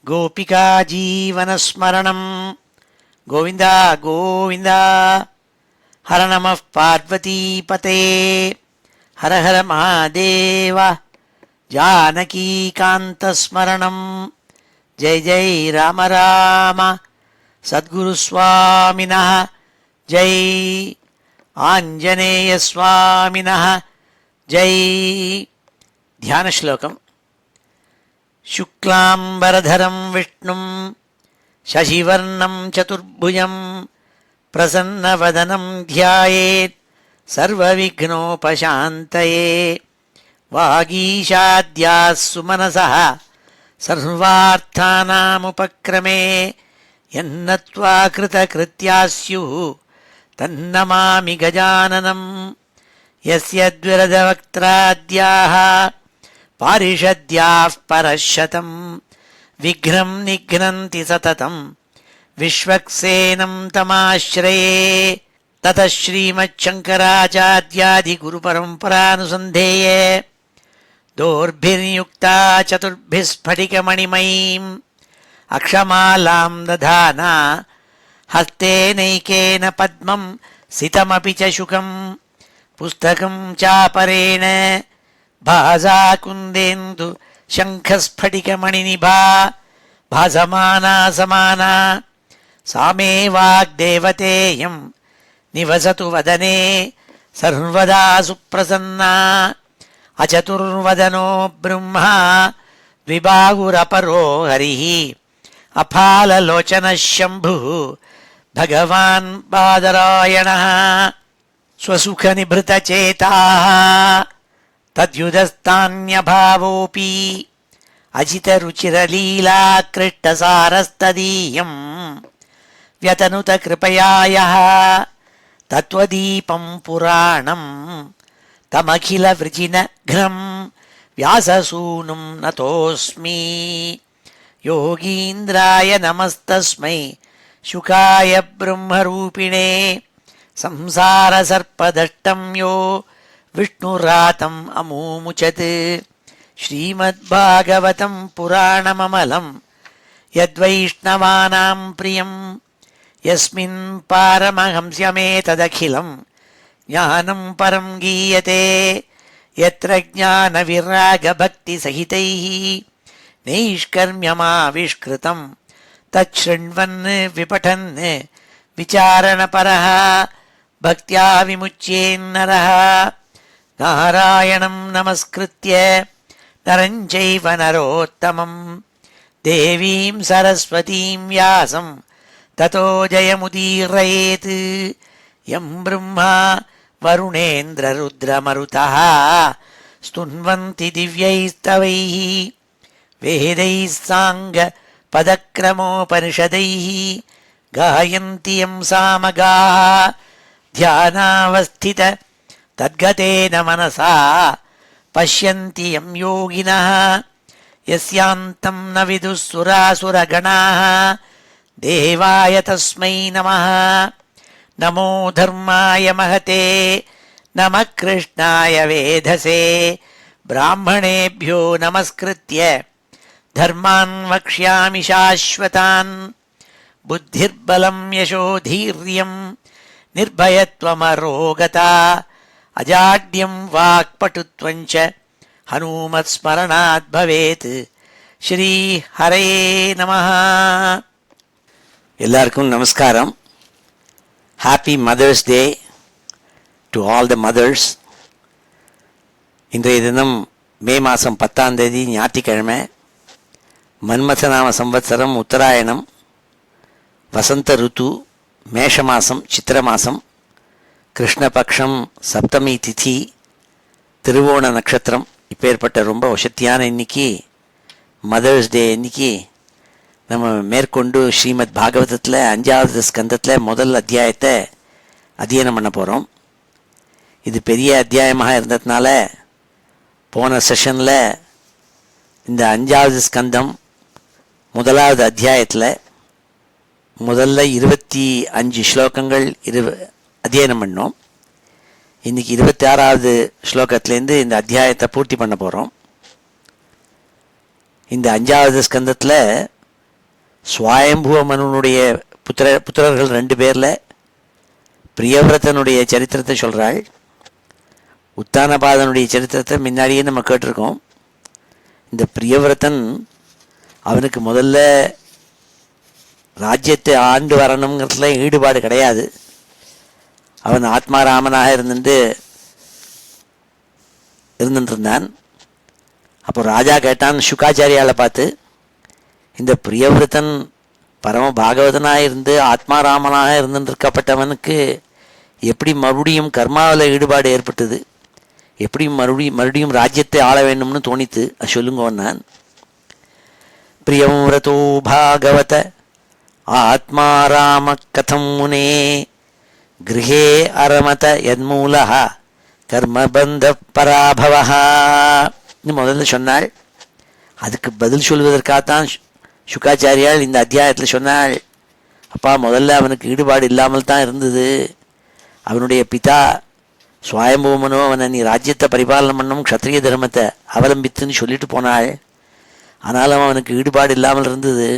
गोपिका जीवनस्मरणं गोविन्द गोविन्द। हर नमः पार्वतीपते हर हर महादेव। जानकीकान्तस्मरणं जय जय राम राम। सद्गुरुस्वामिनः जय, आञ्जनेयस्वामिनः जय। ध्यानश्लोकम्। शुक्लाम्बरधरं विष्णुं शशिवर्णं चतुर्भुजं प्रसन्नवदनं ध्यायेत् सर्वविघ्नोपशान्तये। वागीशाद्याः सुमनसः सर्वार्थानामुपक्रमे यन्नत्वा कृतकृत्याः स्युः तन्नमामि गजाननं। यस्य द्विरदवक्त्राद्याः पारिषद्याः परशतं विघ्नं निघ्नन्ति सततं विश्वक्सेनं तमाश्रये। ततः श्रीमच्छङ्कराचार्यादिगुरुपरम्परानुसन्धेये दोर्भिर्युक्ता चतुर्भिः स्फटिकमणिमयीम् अक्षमालां दधाना हस्तेनैकेन पद्मं सितमपि च शुकं पुस्तकं चापरेण भासा कुन्देन्दु शङ्खस्फटिकमणिनिभा भासमाना समाना। सा मे वाग्देवतेयं निवसतु वदने सर्वदा सुप्रसन्ना। अचतुर्वदनो ब्रह्मा द्विबाहुरपरो हरिः अफाललोचनः शम्भुः भगवान् बादरायणः। स्वसुखनिभृतचेताः तद्युदस्तान्यभावोऽपि अजितरुचिरलीलाकृष्टसारस्तदीयं व्यतनुतकृपया यः तत्त्वदीपं पुराणं तमखिलवृजिनघ्नं व्याससूनुं नतोऽस्मि। योगीन्द्राय नमस्तस्मै शुकाय ब्रह्मरूपिणे संसारसर्पदष्टं यो विष्णुरातम् अमूमुचत्। श्रीमद्भागवतं पुराणममलं यद्वैष्णवानां प्रियं यस्मिन् पारमहंस्यमेतदखिलं ज्ञानं परं गीयते। यत्र ज्ञानविरागभक्तिसहितैः नैष्कर्म्यमाविष्कृतं तच्छृण्वन् विपठन् विचारणपरः भक्त्या विमुच्येन्नरः। नारायणं नमस्कृत्य नरं चैव नरोत्तमं देवीं सरस्वतीं व्यासं ततो जयमुदीरयेत्। यं ब्रह्मा वरुणेन्द्ररुद्रमरुतः स्तुन्वन्ति दिव्यैस्तवैः वेदैः साङ्गपदक्रमोपनिषदैः गायन्ति यं सामगाः ध्यानावस्थित तद्गतेन मनसा पश्यन्ति यं योगिनः। यस्यान्तं न विदुः सुरासुरगणाः देवाय तस्मै नमः। नमो धर्माय महते नमः कृष्णाय वेधसे। ब्राह्मणेभ्यो नमस्कृत्य धर्मान् वक्ष्यामि शाश्वतान्। बुद्धिर्बलं यशोधीर्यं निर्भयत्वमरोगता अजाड्यं वाक्पटुत्वं च हनुमत्स्मरणात् भवेत्। श्री हरे नमः। எல்லாருக்கும் நமஸ்காரம். Happy mother's day to all the mothers. இன்றைய தினம் மே மாதம் 10ஆம் தேதி ஞாயிற்றுக்கிழமை. மன்மதநாம சம்வத்சரம் உத்தராயணம், வசந்த ருத்து, மேஷ மாதம், சித்திர மாதம், கிருஷ்ணபக்ஷம், சப்தமி திதி, திருவோண நட்சத்திரம். இப்பேற்பட்ட ரொம்ப வசத்தியான இன்னைக்கு மதர்ஸ் டே இன்னைக்கு நம்ம மேற்கொண்டு ஸ்ரீமத் பாகவதத்தில் 5வது ஸ்கந்தத்தில் முதல் அத்தியாயத்தை அத்தியனம் பண்ண போகிறோம். இது பெரிய அத்தியாயமாக இருந்ததுனால போன செஷனில் இந்த 5வது ஸ்கந்தம் முதலாவது அத்தியாயத்தில் முதல்ல 25 ஸ்லோகங்கள் அத்தியனம் பண்ணோம். இன்றைக்கி 26வது ஸ்லோகத்திலேருந்து இந்த அத்தியாயத்தை பூர்த்தி பண்ண போகிறோம். இந்த 5வது ஸ்கந்தத்தில் சுவாயம்புவ மனுனுடைய புத்திரர்கள் 2 பேரில் பிரியவிரதனுடைய சரித்திரத்தை சொல்கிறாள். உத்தானபாதனுடைய சரித்திரத்தை முன்னாடியே நம்ம கேட்டிருக்கோம். இந்த பிரியவிரதன் அவனுக்கு முதல்ல ராஜ்யத்தை ஆண்டு வரணுங்கிறதுல ஈடுபாடு கிடையாது. அவன் ஆத்மாராமனாக இருந்துருந்தான். அப்போ ராஜா கேட்டான் சுகாச்சாரியாவை பார்த்து, இந்த பிரியவிரதன் பரம பாகவதனாக இருந்து ஆத்மாராமனாக இருந்துருக்கப்பட்டவனுக்கு எப்படி மறுபடியும் கர்மாவில் ஈடுபாடு ஏற்பட்டது, எப்படி மறுபடியும் ராஜ்யத்தை ஆள வேண்டும்னு தோணித்து, அது சொல்லுங்கன்னான். பிரியவிரதோ பாகவத ஆத்மாராம கதம் முனே கிருஹே அரமத யன்மூலஹ கர்மபந்த பராபவஹா முதல்ல சொன்னாள். அதுக்கு பதில் சொல்வதற்காகத்தான் சுகாச்சாரியால் இந்த அத்தியாயத்தில் சொன்னாள், அப்பா முதல்ல அவனுக்கு ஈடுபாடு இல்லாமல் தான் இருந்தது. அவனுடைய பிதா சுவாயம்பூமனோ அவனை நீ ராஜ்யத்தை பரிபாலனம் பண்ணும் க்ஷத்ரிய தர்மத்தை அவலம்பித்துன்னு சொல்லிட்டு போனாள். ஆனாலும் அவனுக்கு ஈடுபாடு இல்லாமல் இருந்தது.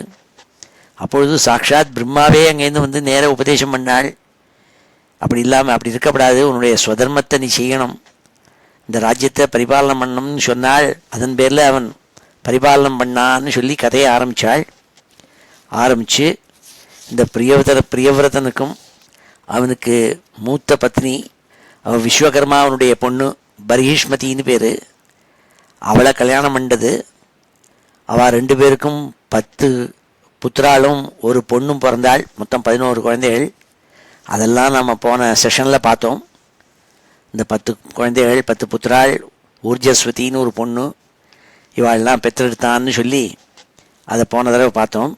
அப்பொழுது சாக்ஷாத் பிரம்மாவே அங்கேருந்து நேர உபதேசம் பண்ணாள், அப்படி இல்லாமல் அப்படி இருக்கக்கூடாது, உன்னுடைய ஸ்வதர்மத்தை நீ செய்யணும், இந்த ராஜ்யத்தை பரிபாலனம் பண்ணணும்னு சொன்னால் அதன் பேரில் அவன் பரிபாலனம் பண்ணான்னு சொல்லி கதையை ஆரம்பித்து இந்த பிரியவிரதனுக்கும் அவனுக்கு மூத்த பத்னி அவன் விஸ்வகர்மா அவனுடைய பொண்ணு பர்ஹிஷ்மதின்னு பேர், அவளை கல்யாணம் பண்ணது. அவள் 2 பேருக்கும் 10 புத்திராலும் ஒரு பொண்ணும் பிறந்தாள். மொத்தம் 11 குழந்தைகள். அதெல்லாம் நம்ம போன செஷனில் பார்த்தோம். இந்த 10 குழந்தைகள் 10 புத்திராள், ஊர்ஜஸ்வதின்னு ஒரு பொண்ணு, இவாளெல்லாம் பெற்றெடுத்தான்னு சொல்லி அதை போன தடவை பார்த்தோம்.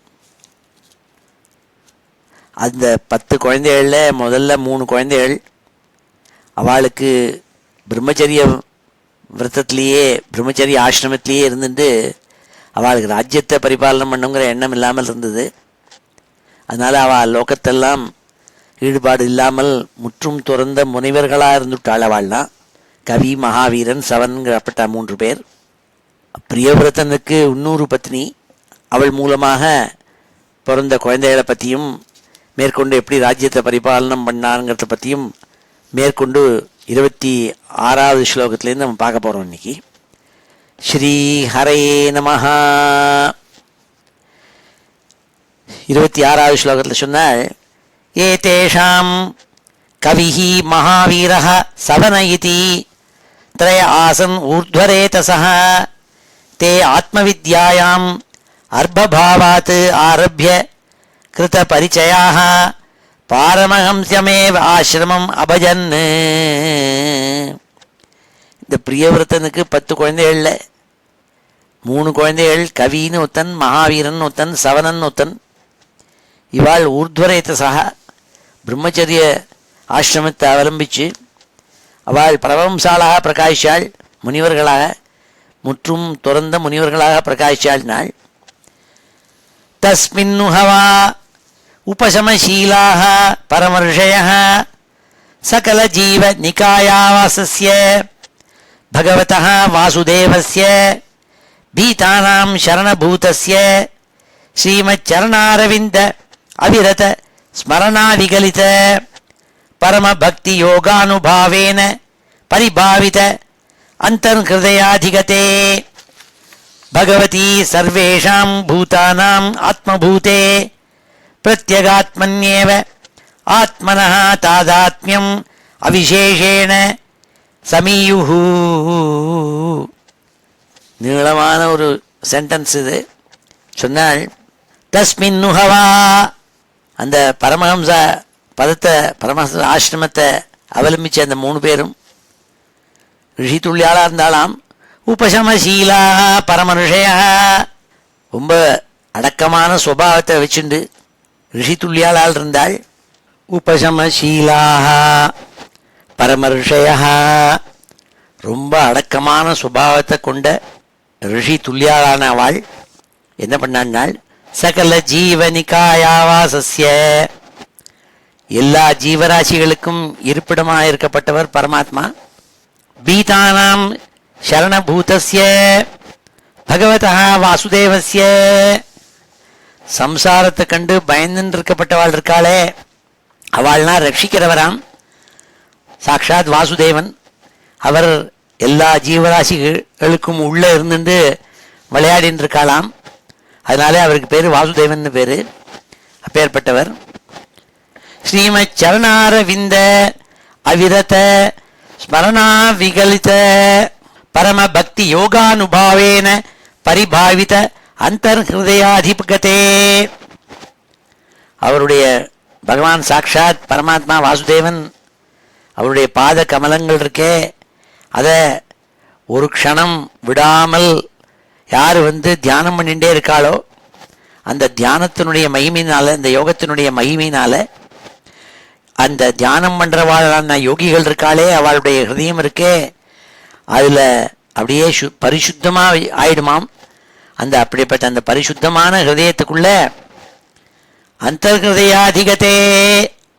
அந்த 10 குழந்தைகளில் முதல்ல 3 குழந்தைகள் அவளுக்கு பிரம்மச்சரிய விரதத்திலேயே பிரம்மச்சரிய ஆசிரமத்திலேயே இருந்துட்டு அவளுக்கு ராஜ்யத்தை பரிபாலனம் பண்ணுங்கிற எண்ணம் இல்லாமல் இருந்தது. அதனால் அவள் லோகத்தெல்லாம் ஈடுபாடு இல்லாமல் முற்றும் துறந்த முனிவர்களாக இருந்துட்டாள். அவள்லாம் கவி, மகாவீரன், சவன்கிறப்பட்ட 3 பேர். பிரியவிரதனுக்கு இன்னொரு பத்னி, அவள் மூலமாக பிறந்த குழந்தைகளை பற்றியும் மேற்கொண்டு எப்படி ராஜ்யத்தை பரிபாலனம் பண்ணாருங்கிறத பற்றியும் மேற்கொண்டு 26வது ஸ்லோகத்திலேருந்து நம்ம பார்க்க போகிறோம் இன்னைக்கு. ஸ்ரீ ஹரே நமஹ. 26வது ஸ்லோகத்தில் சொன்னால், ஏதேஷாம் கவிஹி மகாவீரஹ சவன இதி த்ரய ஆசன் ஊர்த்வரேதசஹ தே ஆத்மவித்யாயாம் அர்ப்பபாவாத் ஆரப்ய கிருத பரிச்சயாஹ பாரமஹம்சமேவ ஆசிரமம் அபஜன். இந்த பிரியவிரதனுக்கு 10 குழந்தைகள்ல 3 குழந்தைகள், கவின்னு ஒருத்தன், மகாவீரன் ஒருத்தன், சவனன் ஒருத்தன். இவாள் ஊர்த்வரேதசக பிரம்மச்சரிய ஆசிரமத்தை அவலம்பிச்சு அவள் பரவம்சாலாக பிரகாஷாள், முனிவர்களாக முற்றும் துறந்த முனிவர்களாக பிரகாஷாள் நாள். தஸ்மின்னுஹவா உபசமசீலாக பரமர்ஷயः சகல ஜீவ நிகாயாவாசஸ்ய பகவதः வாசுதேவஸ்ய பீதானாம் சரணபூதஸ்ய ஸ்ரீமச்சரணாரவிந்த அவிரத ஸ்மரணாவிகலித பரமபக்தி யோகானுபாவேன பரிபாவித அந்தர்ஹிருதயாதிகதே பகவதி சர்வேஷாம் பூதானாம் ஆத்மபூதே பிரத்யகாத்மன்யேவ ஆத்மனः தாதாத்மியம் அவிசேஷேண சமீயுஹு. நீளமான ஒரு சென்டென்ஸ் இது. சொன்னால், தஸ்மின்னுஹவா, அந்த பரமஹம்ச பதத்தை பரமஹம்ச ஆசிரமத்தை அவலம்பிச்ச அந்த 3 பேரும் ரிஷி துல்லியாளாக இருந்தாலாம். உபசமசீலா பரமர்ஷயா, ரொம்ப அடக்கமான சுபாவத்தை வச்சுண்டு ரிஷி துல்லியாளால் இருந்தாள். உபசமசீலாக பரமர்ஷயா, ரொம்ப அடக்கமான சுபாவத்தை கொண்ட ரிஷி துல்லியாளான அவள் என்ன பண்ணாள், சகல ஜீவனிகாயாவாசஸ்ய, எல்லா ஜீவராசிகளுக்கும் இருப்பிடமாக இருக்கப்பட்டவர் பரமாத்மா. பீதானாம் சரணபூதஸ்ய பகவதः வாசுதேவஸ்ய, சம்சாரத்தை கண்டு பயந்துன்னு இருக்கப்பட்டவாள் இருக்காளே, அவள்னா ரட்சிக்கிறவராம் சாக்ஷாத் வாசுதேவன். அவர் எல்லா ஜீவராசிகளுக்கும் உள்ளே இருந்துட்டு விளையாடின்னு இருக்காளாம். அதனாலே அவருக்கு பேர் வாசுதேவன் பேர். அப்பேற்பட்டவர் ஸ்ரீமத் சரணாரவிந்த அவிரத ஸ்மரணா விகலித பரம பக்தி யோகானுபாவேன பரிபாவித அந்தர்ஹிருதயாதிபகதே. அவருடைய பகவான் சாக்ஷாத் பரமாத்மா வாசுதேவன் அவருடைய பாத கமலங்கள் இருக்கே, அதை ஒரு க்ஷணம் விடாமல் யார் தியானம் பண்ணிகிட்டே இருக்காளோ, அந்த தியானத்தினுடைய மகிமையினால, அந்த யோகத்தினுடைய மகிமையினால, அந்த தியானம் பண்ணுறவாளான யோகிகள் இருக்காளே, அவளுடைய ஹிருதயம் இருக்கே, அதில் அப்படியே பரிசுத்தமாக ஆயிடுமாம். அப்படிப்பட்ட அந்த பரிசுத்தமான ஹிருதயத்துக்குள்ள அந்தர்ஹிருதயாதிகதே,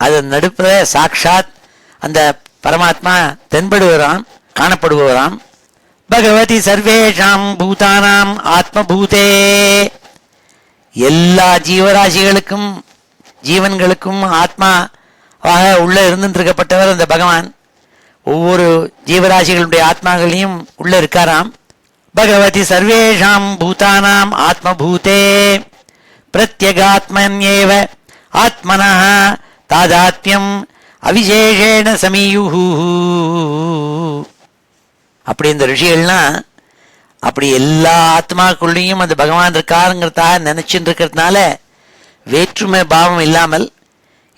அது நடுப்புற சாக்ஷாத் அந்த பரமாத்மா தென்படுவராம், காணப்படுவராம். பகவதி சர்வேஷாம் பூதானாம் ஆத்மபூதே, எல்லா ஜீவராசிகளுக்கும் ஜீவன்களுக்கும் ஆத்மாவாக உள்ள இருந்துருக்கப்பட்டவர் அந்த பகவான். ஒவ்வொரு ஜீவராசிகளுடைய ஆத்மாக்களையும் உள்ள இருக்காராம். பகவதி சர்வேஷாம் பூதானாம் ஆத்மபூதே பிரத்யகாத்மன்யேவ ஆத்மனஹ தாதாத்மியம் அவிசேஷேண சமீயுஹு. அப்படி இந்த ரிஷிகள்லாம் அப்படி எல்லா ஆத்மாக்குள்ளேயும் அந்த பகவான் இருக்காருங்கிறதாக நினைச்சுட்டு இருக்கிறதுனால வேற்றுமை பாவம் இல்லாமல்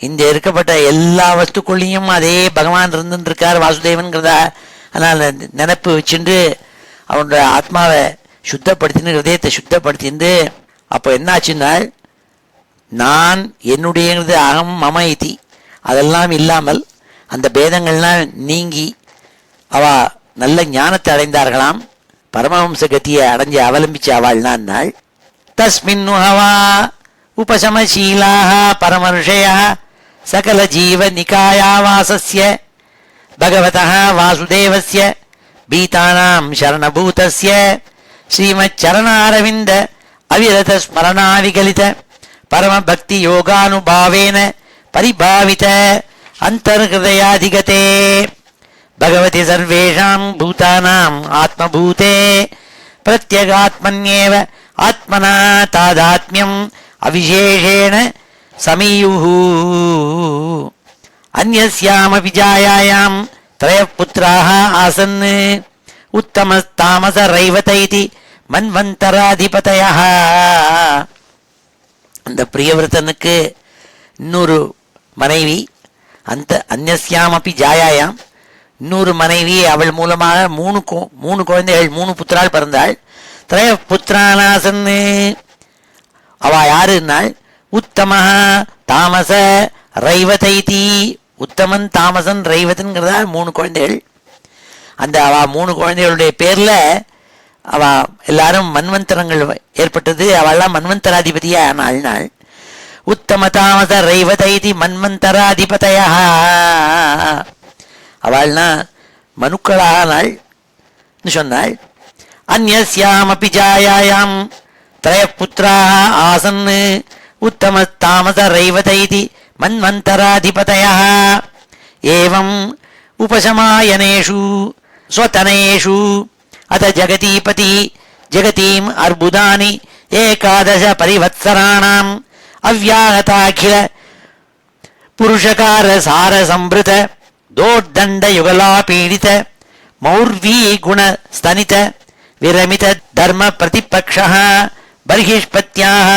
இந்த இருக்கப்பட்ட எல்லா வஸ்துக்குள்ளேயும் அதே பகவான் இருந்துட்டு இருக்கார் வாசுதேவன்கிறதா. அதனால் நினைப்பு வச்சுட்டு அவனுடைய ஆத்மாவை சுத்தப்படுத்தின்னு ஹிருதயத்தை சுத்தப்படுத்திட்டு அப்போ என்னாச்சுன்னா, நான் என்னுடையது அகம் மம இதி அதெல்லாம் இல்லாமல் அந்த பேதங்கள்லாம் நீங்கி அவ நல்ல ஞானத்தை அடைந்தார்களாம். பரமஹம்ச கத்தியை அடைஞ்ச அவலம்பிச்சு அவள்னான் நாள். தஸ்மின்னு ஹவா உபசமசீலாக பரமர்ஷய சகல ஜீவ நிகாயாவாசஸ்ய பகவதः வாசுதேவஸ்ய பீதானாம் சரணபூதஸ்ய ஸ்ரீமத் சரணாரவிந்த அவிரத ஸ்மரணா விகலித பரம பக்தி யோகானுபாவேன பரிபாவித அந்தர்ஹிருதயாதிகதே பகவதி சர்வேஷாம் பூதானாம் ஆத்மபூதே பிரத்யகாத்மன்யேவ ஆத்மனா தாதாத்மியம் அவிசேஷேண சமீயுஹு. அன்யஸ்யாமபி ஜாயாயாம் த்ரயः புத்ராः ஆசன் உத்தமஸ்தாமச ரைவத இதி மன்வந்தராதிபதயः. அந்த பிரியவிரதனுக்கு இன்னொரு மனைவி, அந்த அன்யஸ்யாமபி ஜாயாயாம் இன்னொரு மனைவி, அவள் மூலமாக மூணு குழந்தைகள், 3 புத்திரால் பிறந்தாள். த்ரய புத்திரானாசன், அவ யாருன்னாள் உத்தம தாமச ரைவதைதி, உத்தமன் தாமசன் ரைவதன்கிறதா 3 குழந்தைகள். அந்த அவ 3 குழந்தைகளுடைய பேர்ல அவ எல்லாரும் மன்வந்தரங்கள் ஏற்பட்டது. அவள்லாம் மன்வந்தராதிபதியா ஆனாள். உத்தம தாமச ரைவதைதி மன்வந்தராதிபதயா, அவள்னா மனுக்களானாள் சொன்னாள். அந்யஸ்யாமபி ஜாயாயாம் த்ரய புத்ராः ஆசன் உத்தம தாமச ரைவதைதி மன்வந்தராதிபதயः. ஏவம் உபசமாயனேஷு ஸ்வதனேஷு அத ஜகதீபதி ஜகதீம் அர்புதானி ஏகாதச பரிவத்சராணாம் அவ்யாஹதாகில புருஷகார சார சம்பிருத தோர்தண்ட யுகலா பீடித மௌர்வீ குண ஸ்தனித விரமித தர்ம பிரதிபக்ஷः பர்ஹிஷ்பத்யாः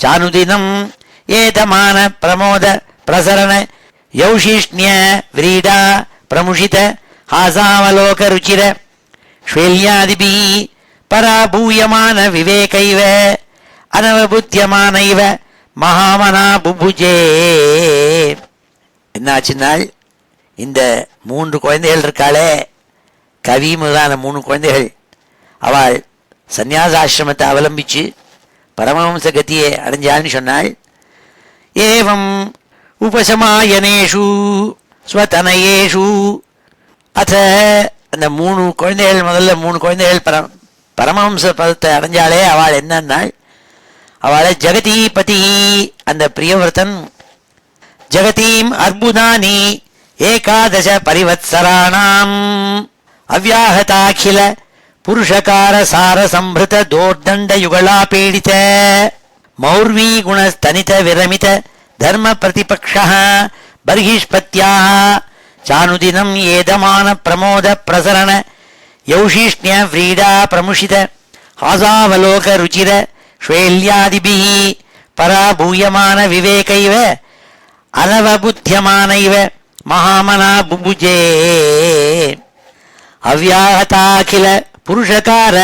சானுதினம் ஏதமான பிரமோத பிரசரண யௌஷிஷ்ண்ய விரீடா பிரமுஷித ஹாசாவலோக ருச்சிர ஸ்வேல்யாதிபிः பராபூயமான விவேகைவ அனவபுத்தியமானைவ மகாமனா புபுஜே. என்னாச்சுனால், இந்த 3 குழந்தைகள் இருக்காளே, கவி முதலான 3 குழந்தைகள், அவள் சந்நியாசாசிரமத்தை அவலம்பிச்சு பரமஹம்ச கத்தியை அடைஞ்சாள்னு சொன்னாள். ஏவம் உபசமாயனேஷு ஸ்வதனயேஷு அத, அந்த 3 குழந்தைகள், முதல்ல 3 குழந்தைகள் பரமஹம்ச பதத்தை அடைஞ்சாலே அவள் என்னன்னாள், அவளை ஜெகதீபதி அந்த பிரியவர்த்தன் ஜெகதீம் அர்புதானி ஏகாதச பரிவத்சராணாம் அவ்யாஹதாகில புருஷகார சார சம்பிருத தோர்தண்ட யுகலா பீடித மௌர்வீ குணஸ்தனித விரமித தர்ம பிரதிபக்ஷः பர்ஹிஷ்பத்யாः சானுதினம் ஏதமான பிரமோத பிரசரண யௌஷிஷ்ண்ய व्रीडा பிரமுஷித ஆசாவலோக ருச்சிர ஸ்வேல்யாதிபிः பராபூயமான விவேகைவ அனவபுத்தியமானைவ மகாமனா புபுஜே அவ்யாஹதாகில புருஷகார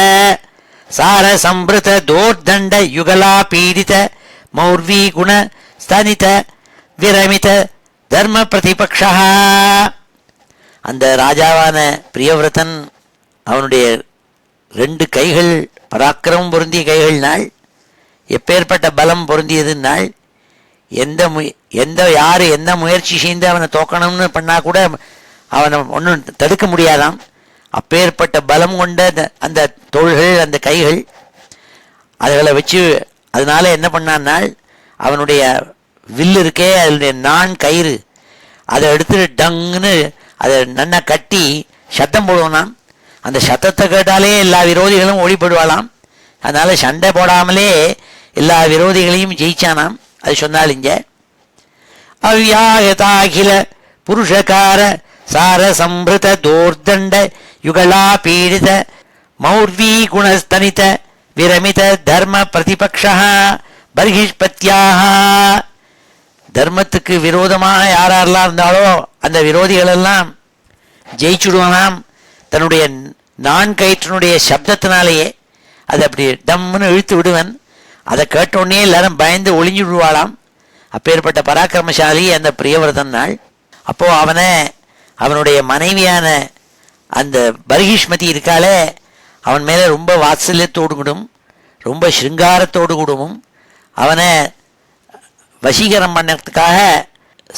சார சம்பிருத தோர்தண்ட யுகலா பீடித மௌர்வீ குண ஸ்தனித விரமித தர்ம பிரதிபக்ஷா அந்த ராஜாவான பிரியவிரதன் அவனுடைய 2 கைகள் பராக்கிரமம் பொருந்திய கைகள்னால் எப்பேற்பட்ட பலம் பொருந்தியதுனால் யாரு எந்த முயற்சி செய்து அவனை தோக்கணும்னு பண்ணா கூட அவனை ஒன்றும் தடுக்க முடியாதாம். அப்பேற்பட்ட பலம் கொண்ட அந்த தோள்கள் அந்த கைகள் அதுகளை வச்சு அதனால என்ன பண்ணான்னால் அவனுடைய வில்லு இருக்கே அதனுடைய கயிறு அதை எடுத்துட்டு டங்குன்னு அதை நன்னா கட்டி சத்தம் போடுவானாம். அந்த சத்தத்தை கேட்டாலே எல்லா விரோதிகளும் ஓடிப்படுவாளாம். அதனால சண்டை போடாமலே எல்லா விரோதிகளையும் ஜெயிச்சானாம். அது சொன்னால் இங்க அவ்யாஹதாகில புருஷகார சார சம்பிருத தோர்தண்ட யுகலா பீடித மௌர்வீ குணஸ்தனித விரமித தர்ம பிரதிபக்ஷः பர்ஹிஷ்பத்யாः தர்மத்துக்கு விரோதமாக யாரெல்லாம் இருந்தாலோ அந்த விரோதிகளெல்லாம் ஜெயிச்சுடுவானாம். தன்னுடைய கயிற்றினுடைய சப்தத்தினாலேயே அதை அப்படி டம்முன்னு இழுத்து விடுவன். அதை கேட்டோடனே எல்லாரும் பயந்து ஒளிஞ்சு விடுவாளாம். அப்பேற்பட்ட பராக்கிரமசாலி அந்த பிரியவர்தன் நாள். அப்போ அவனுடைய மனைவியான அந்த பர்ஹிஷ்மதி இருக்காளே அவன் மேலே ரொம்ப வாத்சல்யத்தோடு கூடும் ரொம்ப சிருங்காரத்தோடு கூடவும் அவனை வசீகரம் பண்ணதுக்காக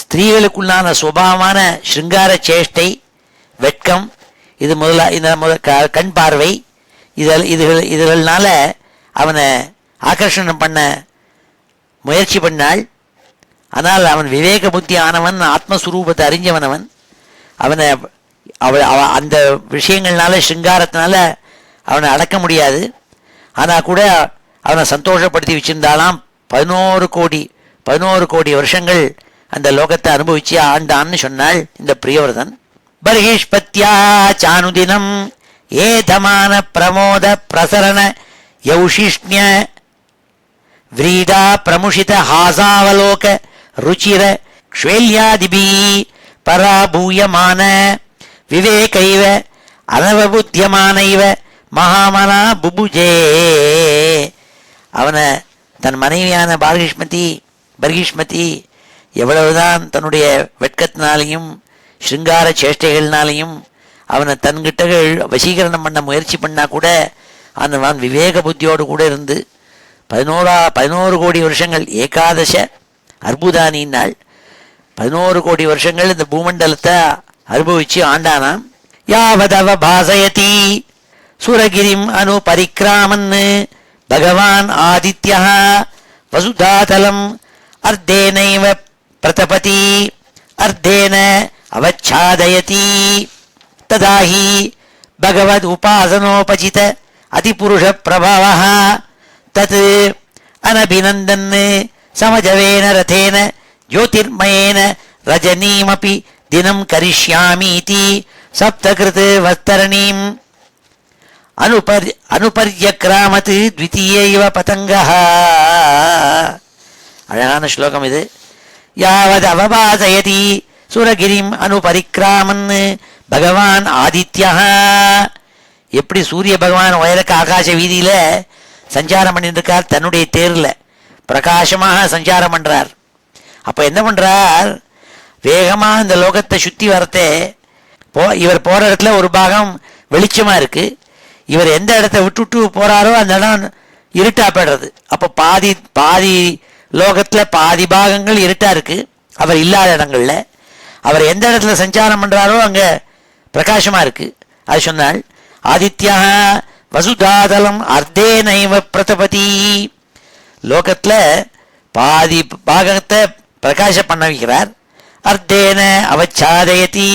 ஸ்திரீகளுக்குள்ளான சுபாவமான சிருங்கார சேஷ்டை வெட்கம் இந்த கண் பார்வை இதுகள்னால அவனை ஆகர்ஷணம் பண்ண முயற்சி பண்ணாள். ஆனால் அவன் விவேக புத்தி ஆனவன், ஆத்மஸ்வரூபத்தை அறிஞ்சவனவன். அவனை அந்த விஷயங்கள்னால சிருங்காரத்தினால அவனை அடக்க முடியாது. ஆனால் கூட அவனை சந்தோஷப்படுத்தி வச்சிருந்தாலாம். 11 கோடி வருஷங்கள் அந்த லோகத்தை அனுபவிச்சு ஆண்டான்னு சொன்னாள் இந்த பிரியவர்தன். பர்ஹிஷ்பத்யா சானுதினம் ஏதமான பிரமோத பிரசரண யௌஷிஷ்ண்ய व्रीडा प्रमुषित हासावलोक रुचिर क्ष्वेल्यादिभि पराभूयमान विवेकैव अनवबुद्ध्यमानैव महामना बुबुजे அவனை தன் மனைவியான பர்ஹிஷ்மதி எவ்வளவுதான் தன்னுடைய வெட்கத்தினாலையும் சிருங்கார சேஷ்டைகள்னாலையும் அவனை தன்கிட்ட வசீகரணம் பண்ண முயற்சி பண்ணா கூட அவன் விவேக புத்தியோடு கூட இருந்து 11 கோடி வருஷங்கள் ஏகாதச அற்புதானின்னாள் 11 கோடி வருஷங்கள் இந்த பூமண்டலத்தை அனுபவிச்சு ஆண்டானாம். யாவதவ பாசயதி சுரகிரிம் அனு பரிக்ராமன் பகவான் ஆதித்யா வசுதாதலம் அர்த்தேனைவ பிரதபதி அர்த்தேன அவச்சாதயதி ததாஹி பகவத் உபாசனோபசித அதிபுருஷ பிரபவः தத் அனபிநந்தன் சமஜவேன ரதேன ஜோதிர்மயேன ரஜனீமபி தினம் கரிஷ்யாமீதி சப்தகிருத் வஸ்தரணீம் அனுபர்யக்ராமத் த்விதீயைவ பதங்கः. அழகான ஸ்லோகம் இது. யாவத் அவபாசயதி சுரகிரிம் அனுபரிக்ராமன் பகவான் ஆதித்யா. எப்படி சூரிய பகவான் உயரக்க ஆகாச வீதியில சஞ்சாரம் பண்ணிட்டு இருக்கார், தன்னுடைய தேர்ல பிரகாசமாக சஞ்சாரம் பண்றார். அப்ப என்ன பண்றார், வேகமா இந்த லோகத்தை சுத்தி வரத்தே இவர் போற இடத்துல ஒரு பாகம் வெளிச்சமா இருக்கு, இவர் எந்த இடத்த விட்டு போறாரோ அந்த இடம் இருட்டா போயிடுறது. அப்போ பாதி லோகத்துல பாதி பாகங்கள் இருட்டா இருக்கு அவர் இல்லாத இடங்கள்ல. அவர் எந்த இடத்துல சஞ்சாரம் பண்றாரோ அங்க பிரகாசமா இருக்கு. அது சொன்னால் ஆதித்யா வசுதாதலம் அர்த்தேனைவ பிரதபதி. லோகத்துல பாதி பாகத்தை பிரகாச பண்ண வைக்கிறார். அர்த்தேன அவச்சாதயதி,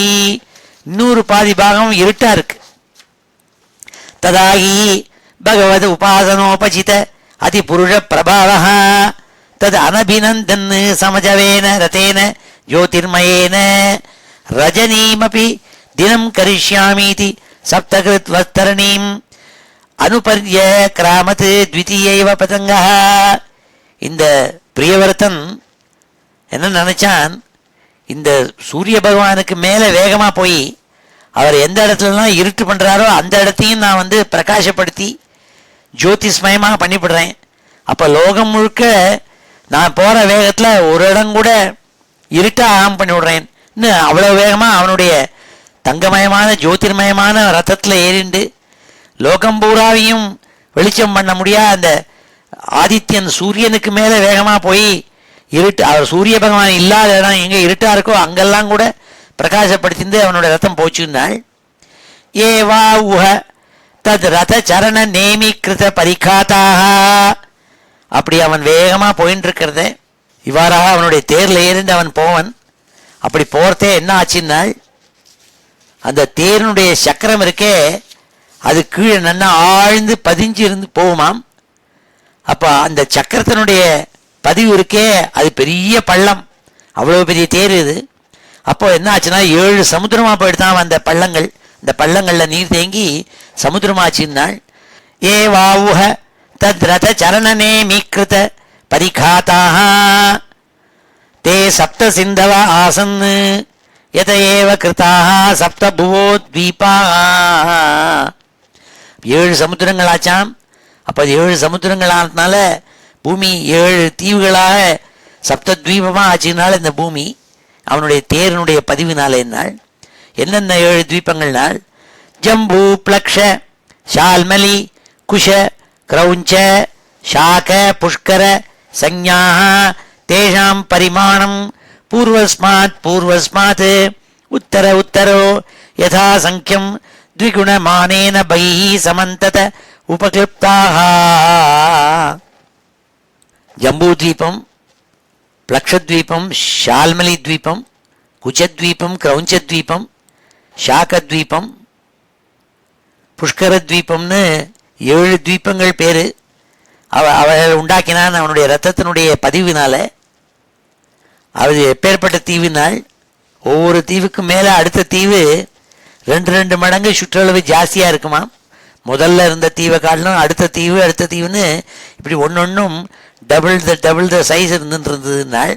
இன்னொரு பாதி பாகம் இருட்டா இருக்கு. ததாகி பகவத் உபாசனோபசித அதிபுருஷ பிரபாவः தத் அனபிநந்தன் சமஜவேன ரதேன ஜோதிர்மயேன ரஜனீமபி தினம் கரிஷ்யாமீதி சப்தகிருத் வஸ்தரணீம் அனுபர்ய கிராமத் த்விதீயைவ பதங்கः. இந்த பிரியவர்த்தன் என்ன நினைச்சான், இந்த சூரிய பகவானுக்கு மேல வேகமா போய் அவர் எந்த இடத்துலலாம் இருட்டு பண்றாரோ அந்த இடத்தையும் நான் பிரகாசப்படுத்தி ஜோதிஸ்மயமாக பண்ணிவிடுறேன். அப்ப லோகம் முழுக்க நான் போற வேகத்துல ஒரு இடம் கூட இருட்டா ஆம் பண்ணி விடுறேன். அவ்வளவு வேகமா அவனுடைய தங்கமயமான ஜோதிர்மயமான ரத்தத்துல ஏறிண்டு லோகம் பூராவையும் வெளிச்சம் பண்ண முடியாத அந்த ஆதித்யன் சூரியனுக்கு மேல வேகமா போய் இருட்டு, அவர் சூரிய பகவான் இல்லாத இடம் எங்க இருட்டா இருக்கோ அங்கெல்லாம் கூட பிரகாசப்படுத்தி அவனுடைய ரத்தம் போச்சுன்னாள். ஏவா உஹ தத் ரத சரண நேமி கிருத பரிகாத்தாக. அப்படி அவன் வேகமா போயின்னு இருக்கிறத இவ்வாறாக அவனுடைய தேர்ல ஏறிண்டு அவன் போவன். அப்படி போறதே என்ன ஆச்சுன்னாள், அந்த தேரினுடைய சக்கரம் இருக்கே அது கீழே நல்லா ஆழ்ந்து பதிஞ்சு இருந்து போகுமாம். அப்ப அந்த சக்கரத்தினுடைய பதிவு இருக்கே அது பெரிய பள்ளம், அவ்வளவு பெரிய தேர் இது. அப்போ என்ன ஆச்சுன்னா 7 சமுத்திரமா போயிடுதான் அந்த பள்ளங்கள். இந்த பள்ளங்கள்ல நீர் தேங்கி சமுத்திரமாச்சுன்னாள். ஏ வாவுஹ தத் ரத சரணனே மீக்கிருத பரிகாத்தாக தே சப்த சிந்தவ ஆசன் யத ஏவ கிருதாக சப்த புவோ த்வீபாः. 7 சமுத்திரங்கள் ஆச்சாம். அப்ப 7 சமுத்திரங்கள் ஆனதுனால பூமி 7 தீவுகளாக சப்தத்வீபமா ஆச்சுனால இந்த பூமி அவனுடைய தேரனுடைய பதிவினால என்னால் என்னென்ன 7 தீபங்கள்னால் ஜம்பு பிளக்ஷ ஷால்மலி குஷ கிரௌஞ்ச ஷாக புஷ்கர சஞ்ஞாः தேஷாம் பரிமாணம் பூர்வஸ்மாத் உத்தர உத்தரோ யதா சங்கியம் த்விகுணமானேன பைஹி சமந்தத உபக்ளிப்தாः. ஜம்பூத்வீபம், பிளக்ஷத்வீபம், ஷால்மலி த்வீபம், குச்சத்வீபம், கிரௌஞ்சத்வீபம், ஷாகத்வீபம், புஷ்கரத்வீபம்னு 7 தீபங்கள் பேரு. அவர்கள் உண்டாக்கினான் அவனுடைய ரத்தத்தினுடைய பதிவினால. அது எப்பேற்பட்ட தீவினால் ஒவ்வொரு தீவுக்கும் மேல அடுத்த தீவு 2 மடங்கு சுற்றளவு ஜாஸ்தியா இருக்குமா. முதல்ல இருந்த தீவை காட்டிலும் அடுத்த தீவுன்னு இப்படி ஒன்னொன்னும் டபுள் த சைஸ் இருந்துருந்ததுனால்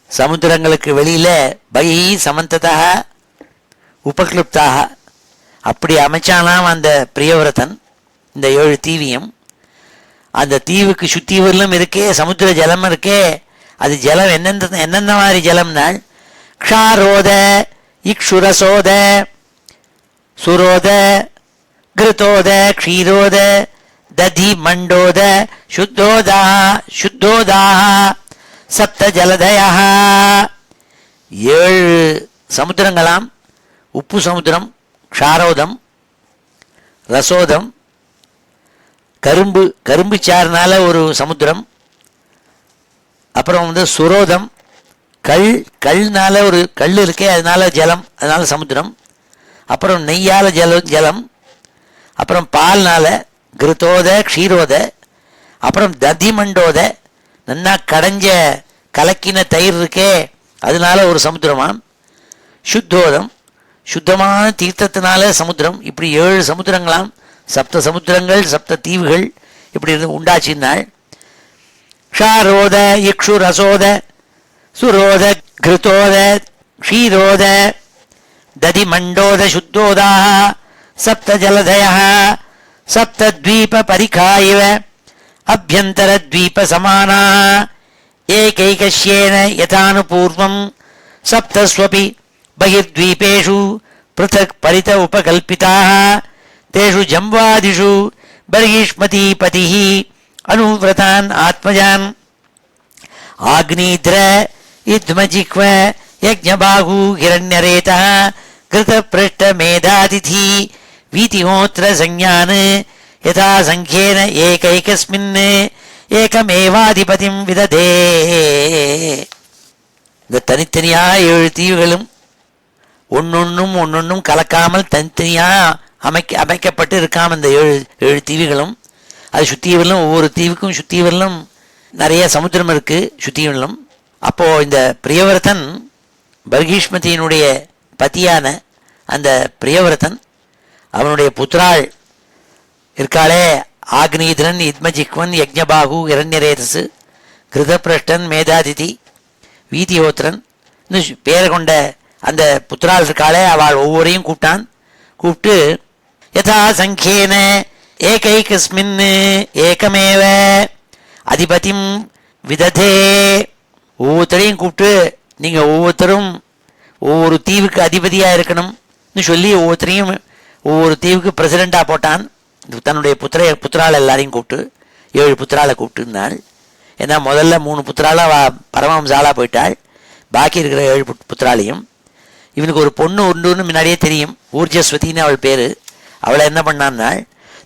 சமுத்திரங்களுக்கு வெளியில பைஹி சமந்ததாக உபக்ளிப்தாக அப்படி அமைச்சானாம் அந்த பிரியவிரதன் இந்த 7 தீவியும். அந்த தீவுக்கு சுத்தீவரிலும் இருக்கே சமுத்திர ஜலம் இருக்கே, அது ஜலம் என்னென்ன மாதிரி ஜலம்னால் க்ஷாரோத இக்ஷுரசோத சுரோத கிருதோத க்ஷீரோத ததி மண்டோத சுத்தோதாக சப்த ஜலதயா. 7 சமுத்திரங்களாம். உப்பு சமுத்திரம், க்ஷாரோதம், ரசோதம், கரும்பு சாறுனால ஒரு சமுத்திரம், அப்புறம் சுரோதம் கல்னால ஒரு கல் இருக்கே அதனால ஜலம், அதனால சமுத்திரம், அப்புறம் நெய்யால ஜலம், அப்புறம் பால்னால கிருத்தோத க்ஷீரோத, அப்புறம் ததிமண்டோத நன்னா கடைஞ்ச கலக்கின தயிர் இருக்கே அதனால ஒரு சமுத்திரமாம், சுத்தோதம் சுத்தமான தீர்த்தத்தினால சமுத்திரம். இப்படி 7 சமுத்திரங்களாம். சப்த சமுத்திரங்கள், சப்த தீவுகள் இப்படி உண்டாச்சின்னாள். க்ஷாரோத இக்ஷு ரசோத சுரோத கிருத்தோத க்ஷீரோத ததிமண்டோத சுத்தோதாக சப்த ஜலதயா சப்தத்வீப பரிகாயிவ அபியந்தரத்வீப சமானாः ஏகைகஸ்யேன யதானுபூர்வம் சப்தஸ்வபி பகிர்த்வீபேஷு பृथक् பரித உபகல்பிதாः தேஷு ஜம்வாதிஷு பர்ஹிஷ்மதிபதிः அனுவ்ரதான் ஆத்மஜான் ஆக்னீத்ர இத்மஜிஹ்வ யஜ்ஞபாஹு ஹிரண்யரேதः கிருதப்ருஷ்டமேதாதிதி வீதிஹோத்திர சஞ்ஞான் யதா சங்ख्येन ஏகைகஸ்மின் ஏகமேவாதிபதிம் விததே. இந்த தனித்தனியா 7 தீவுகளும் ஒன்னொன்னும் கலக்காமல் தனித்தனியா அமைக்கப்பட்டு இருக்காம இந்த ஏழு தீவுகளும். அது சுத்தியவர்களும் ஒவ்வொரு தீவுக்கும் சுத்தியவர்களும் நிறைய சமுத்திரம் இருக்கு சுத்தியவர்களும். அப்போ இந்த பிரியவரதன் பர்கீஷ்மதியினுடைய பத்தியான அந்த பிரியவரதன் அவனுடைய புத்திராள் இருக்காளே, ஆக்னீதரன், இத்மஜிக்வன், யஜ்ஞபாகு, இரண்யரேதசு, கிருதபிரஷ்டன், மேதாதிதி, வீதியோத்திரன் பேரை கொண்ட அந்த புத்திராள் இருக்காளே, அவள் ஒவ்வொரையும் கூப்பிட்டு யதா சங்கேன ஏகைகஸ்மின் ஏகமேவ அதிபதிம் விததே. ஒவ்வொருத்தரையும் கூப்பிட்டு நீங்க ஒவ்வொருத்தரும் ஒவ்வொரு தீவுக்கு அதிபதியா இருக்கணும்னு சொல்லி ஒவ்வொருத்தரையும் ஒவ்வொரு தீவுக்கு பிரசிடண்டா போட்டான். தன்னுடைய புத்திரால் எல்லாரையும் கூப்பிட்டு 7 புத்திராலை கூப்பிட்டுருந்தாள். ஏன்னா முதல்ல 3 புத்திரால பரமஹம்சாலா போயிட்டாள். பாக்கி இருக்கிற 7 புத்திராலையும் இவனுக்கு ஒரு பொண்ணு உண்டுன்னு முன்னாடியே தெரியும், ஊர்ஜஸ்வதினு அவள் பேரு. அவளை என்ன பண்ணான்னாள்,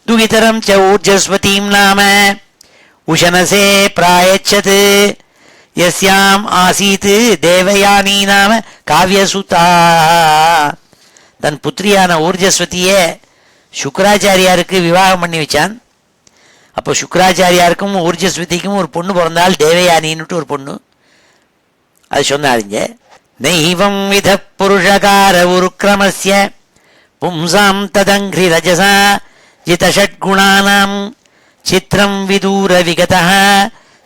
துகிதரம் ச ஊர்ஜஸ்வதீம் நாம உஷனசே பிராயச்சது யஸ்யாம் ஆசீத் தேவயானி நாம காவியசுதா. தன் புத்திரியான ஊர்ஜஸ்வதியை சுக்கராச்சாரியாருக்கு விவாகம் பண்ணி வச்சான். அப்போ சுக்கராச்சாரியாருக்கும் ஊர்ஜஸ்வதிக்கும் ஒரு பொண்ணு பிறந்தாள், தேவயானின்னுட்டு ஒரு பொண்ணு. அது சொன்னாருங்க. நைவம் வித புருஷகார உருக்கிரமஸ்ய பும்சாம் ததங்கிரி ரஜசா ஜிதஷட்குணானாம் சித்திரம் விதூர விகதः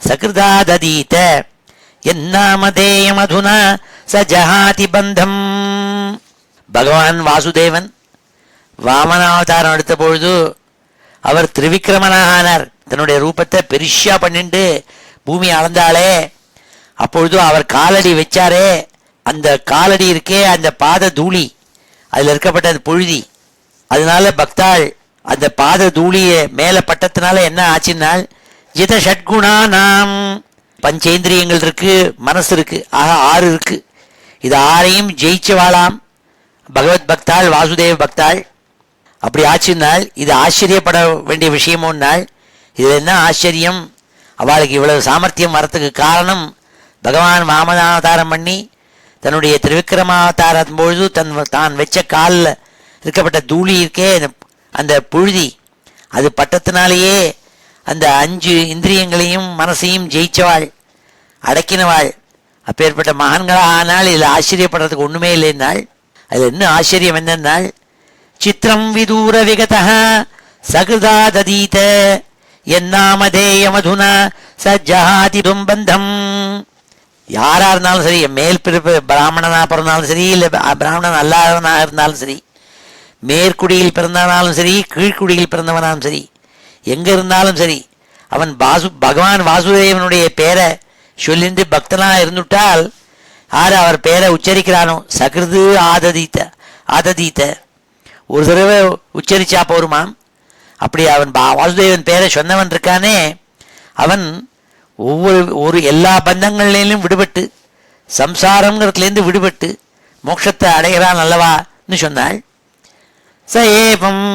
சகிருதாததீத என்னாமதேயமதுனா ச ஜஹாதி பந்தம். பகவான் வாசுதேவன் வாமனாவதாரம் எடுத்த பொழுது அவர் திரிவிக்ரமனாக ஆனார். தன்னுடைய ரூபத்தை பெரிஷா பண்ணிட்டு பூமி அளந்தாளே, அப்பொழுது அவர் காலடி வச்சாரே, அந்த காலடி இருக்கே, அந்த பாத தூளி, அதில் இருக்கப்பட்ட அந்த புழுதி, அதனால பக்தாள் அந்த பாத தூளிய மேல பட்டத்தினால என்ன ஆச்சுன்னால் ஜித ஷட்குணா நாம் பஞ்சேந்திரியங்கள் இருக்கு, மனசு இருக்கு, ஆக 6 இருக்கு. இது 6ஐயும் ஜெயிச்சவாளாம் பகவத் பக்தாள், வாசுதேவ பக்தாள். அப்படி ஆச்சுன்னால் இது ஆச்சரியப்பட வேண்டிய விஷயமோன்னால் இது என்ன ஆச்சரியம், அவளுக்கு இவ்வளவு சாமர்த்தியம் வரத்துக்கு காரணம் பகவான் வாமனாவதாரம் பண்ணி தன்னுடைய திரிவிக்ரமாவதாரம் பொழுது தான் வச்ச காலில் இருக்கப்பட்ட தூளி இருக்கே, அந்த புழுதி, அது பட்டத்தினாலேயே அந்த 5 இந்திரியங்களையும் மனசையும் ஜெயிச்சவாள், அடக்கினவாள். அப்பேற்பட்ட மகான்களாக ஆனால் இதில் ஆச்சரியப்படுறதுக்கு ஒன்றுமே இல்லைன்னாள். அதில் இன்னும் ஆச்சரியம் என்னன்னாள், சித்திரம் விதூர விகதா சகிருதாததீத என்னாமதேயமதுனா சஜ்ஜஹாதி தும்பந்தம். யாரா இருந்தாலும் சரி, மேல் பிறப்பு பிராமணனா பிறந்தாலும் சரி, இல்லை பிராமணன் அல்லாதவனாக இருந்தாலும் சரி, மேற்குடியில் பிறந்தவனாலும் சரி, கீழ்குடியில் பிறந்தவனாலும் சரி, எங்க இருந்தாலும் சரி, அவன் பகவான் வாசுதேவனுடைய பேரை சொல்லிந்து பக்தனா இருந்துட்டால் யாரு அவர் பேரை உச்சரிக்கிறானோ சகிருது ஆததீத்த ஒரு தடவை உச்சரிச்சா போருமாம். அப்படி அவன் வாசுதேவன் பேரை சொன்னவன் இருக்கானே, அவன் ஒவ்வொரு எல்லா பந்தங்கள்லேயும் விடுபட்டு சம்சாரங்கிறதுலேருந்து விடுபட்டு மோட்சத்தை அடைகிறான் அல்லவான்னு சொன்னாள். ச ஏவம்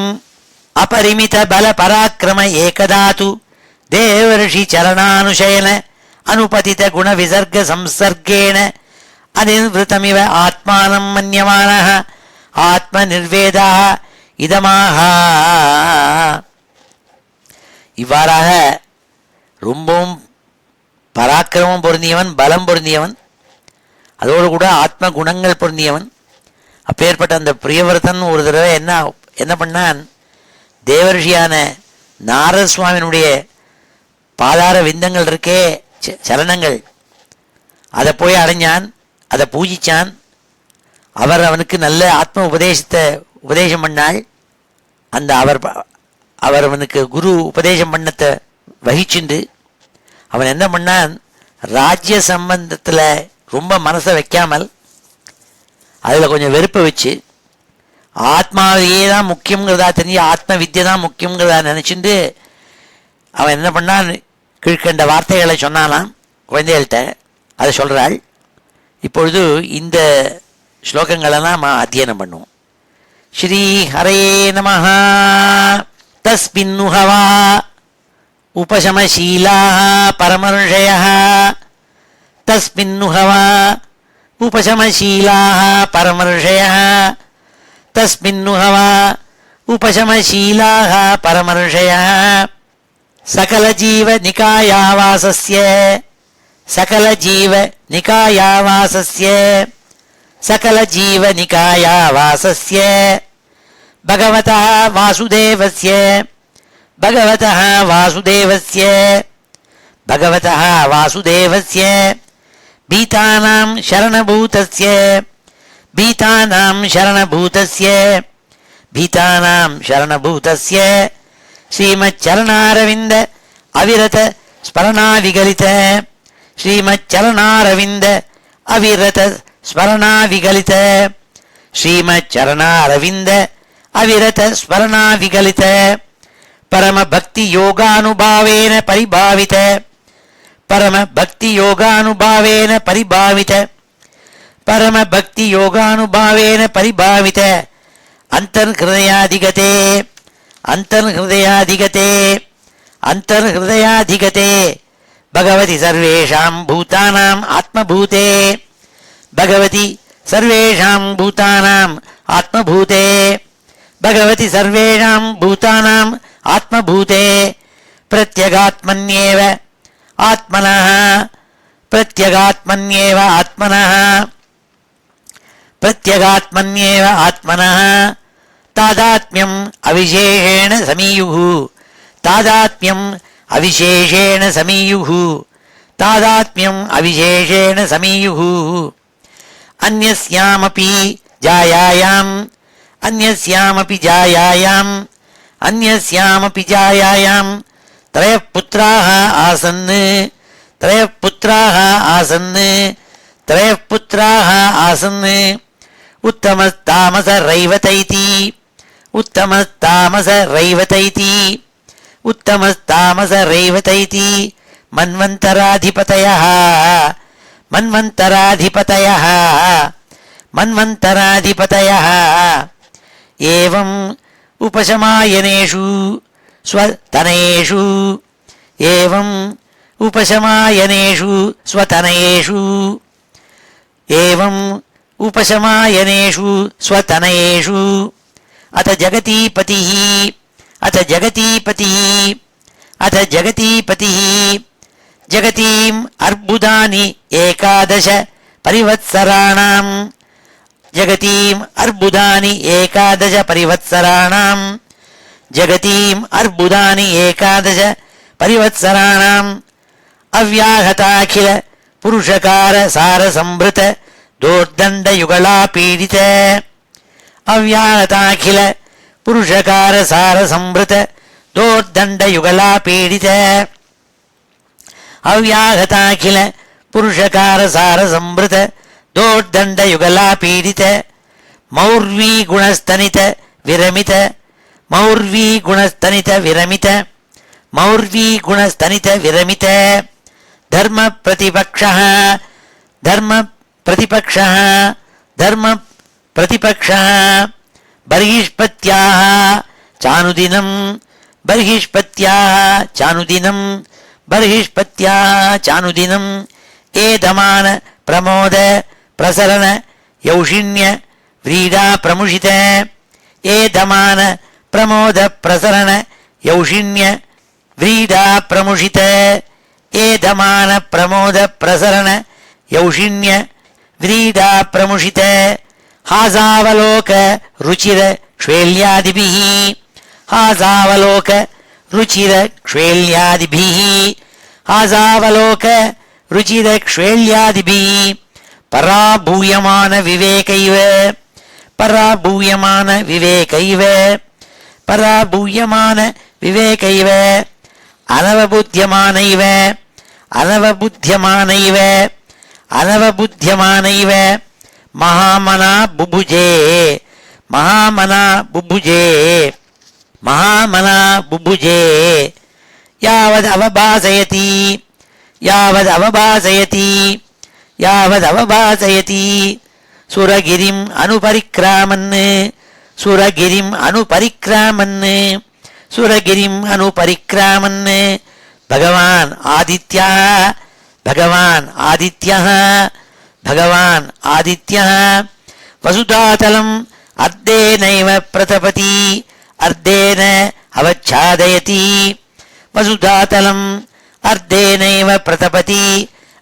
அபரிமித பல பராக்கிரம ஏகதாது தேவர்ஷி சரணானுஷயன அனுபதித குண விசர்க சம்சர்கேன அனிர்விருத்தமிவ ஆத்மானம் மன்யமானஹ ஆத்ம நிர்வேதா இதமாக. இவ்வாறாக ரொம்பவும் பராக்கிரமம் பொருந்தியவன், பலம் பொருந்தியவன், அதோடு கூட ஆத்ம குணங்கள் பொருந்தியவன். அப்பேற்பட்ட அந்த பிரியவர்தன் ஒரு தடவை என்ன பண்ணான், தேவர்ஷியான நாரத சுவாமியினுடைய பாதார விந்தங்கள் இருக்கே, சரணங்கள், அதை போய் அடைஞ்சான், அதை பூஜிச்சான். அவனுக்கு நல்ல ஆத்ம உபதேசம் பண்ணாள். அந்த அவர் அவனுக்கு குரு உபதேசம் பண்ணத்தை வகிச்சுண்டு அவன் என்ன பண்ணான், ராஜ்ய சம்பந்தத்தில் ரொம்ப மனசை வைக்காமல் அதில் கொஞ்சம் வெறுப்பை வச்சு ஆத்மாவையே தான் முக்கியங்கிறதா தெரிஞ்சு ஆத்ம வித்தியை தான் முக்கியங்கிறதா நினச்சிட்டு அவன் என்ன பண்ணான், கீழ்கண்ட வார்த்தைகளை சொன்னாலாம் குழந்தைகள்கிட்ட. அதை சொல்கிறாள். இப்பொழுது இந்த ஸ்லோகங்களெல்லாம் நாம் அத்தியனம் பண்ணுவோம். ஸ்ரீ ஹரே நமஹ. தஸ்மின்னுஹவா उपशमशीलाः परमर्षयः तस्मिन्नुहवा उपशमशीलाः परमर्षयः तस्मिन्नुहवा उपशमशीलाः परमर्षयः सकलजीवनिकायावासस्य सकलजीवनिकायावासस्य सकलजीवनिकायावासस्य भगवतः वासुदेवस्य भगवतः वासुदेवस्य भगवतः वासुदेवस्य भीतानां शरणभूतस्य भीतानां शरणभूतस्य भीतानां शरणभूतस्य श्रीमच्चरणारविन्द अविरत स्मरणाविगलित श्रीमच्चरणारविन्द अविरत स्मरणाविगलित श्रीमच्चरणारविन्द अविरत स्मरणाविगलित परम भक्ति योगानुभावेन परिभावित परम भक्ति योगानुभावेन परिभावित परम भक्ति योगानुभावेन परिभावित अंतर्हृदयाधिगते अंतर्हृदयाधिगते अंतर्हृदयाधिगते भगवति सर्वेषां भूतानां आत्मभूते भगवति सर्वेषां भूतानां आत्मभूते भगवति सर्वेषां भूतानां आत्मभूते प्रत्यगात्मन्येव आत्मनः प्रत्यगात्मन्येव आत्मनः प्रत्यगात्मन्येव आत्मनः तादात्म्यम् अविशेषेण समीयुः तादात्म्यम् अविशेषेण समीयुः तादात्म्यम् अविशेषेण समीयुः अन्यस्यामपि जायायाम् अन्यस्यामपि जायायाम् अन्यस्यामपि जायायाम् त्रयः पुत्राः आसन् त्रयः पुत्राः आसन् त्रयः पुत्राः आसन् उत्तमस्तामसरैवतैति उत्तमस्तामसरैवतैति उत्तमस्तामसरैवतैति मन्वन्तराधिपतयः मन्वन्तराधिपतयः मन्वन्तराधिपतयः एवम् उपशमायनेषु स्वतनयेषु एवम् उपशमायनेषु स्वतनयेषु एवम् उपशमायनेषु स्वतनयेषु अथ जगतीपतिः अथ जगतीपतिः अथ जगतीपतिः जगतीम् अर्बुदानि एकादश परिवत्सराणां जगतीम् अर्बुदानि एकादश परिवत्सराणां जगतीम् अर्बुदानि एकादश परिवत्सराणाम् अव्याहताखिल पुरुषकार सारसंभृत दोर्दण्डयुगलापीडित अव्याहताखिल पुरुषकार सारसंभृत दोर्दण्डयुगलापीडित अव्याहताखिल पुरुषकार सारसंभृत दोर्दण्डयुगलापीडित मौर्वी गुणस्तनित विरमित मौर्वी गुणस्तनित विरमित मौर्वी गुणस्तनित विरमित धर्म प्रतिपक्षः धर्म प्रतिपक्षः धर्म प्रतिपक्षः बर्हिष्पत्याः चानुदिनं बर्हिष्पत्याः चानुदिनं बर्हिष्पत्याः चानुदिनं एधमान प्रमोद प्रसरण यौषिण्य व्रीडा प्रमुषित एधमान प्रमोद प्रसरण यौषिण्य व्रीडा प्रमुषित एधमान प्रमोद प्रसरण यौषिण्य व्रीडा प्रमुषित हासावलोक रुचिर क्ष्वेल्यादिभिः हासावलोक रुचिर क्ष्वेल्यादिभिः हासावलोक रुचिर क्ष्वेल्यादिभिः पराभूयमान विवेकैव पराभूयमान विवेकैव पराभूयमान विवेकैव अनवबुध्यमानैव अनवबुध्यमानैव अनवबुध्यमानैव महामना बुभुजे महामना बुभुजे महामना बुभुजे यावदवभासयति यावदवभासयति यावदवभासयति सुरगिरिम् अनुपरिक्रामन् सुरगिरिम् अनुपरिक्रामन् सुरगिरिम् अनुपरिक्रामन् பகவான் ஆதித்யः பகவான் ஆதித்யः பகவான் ஆதித்யः வசுதாதலம் அர்த்தேனைவ பிரதபதி அர்த்தேன அவச்சாதயதி வசுதாதலம் அர்த்தேனைவ பிரதபதி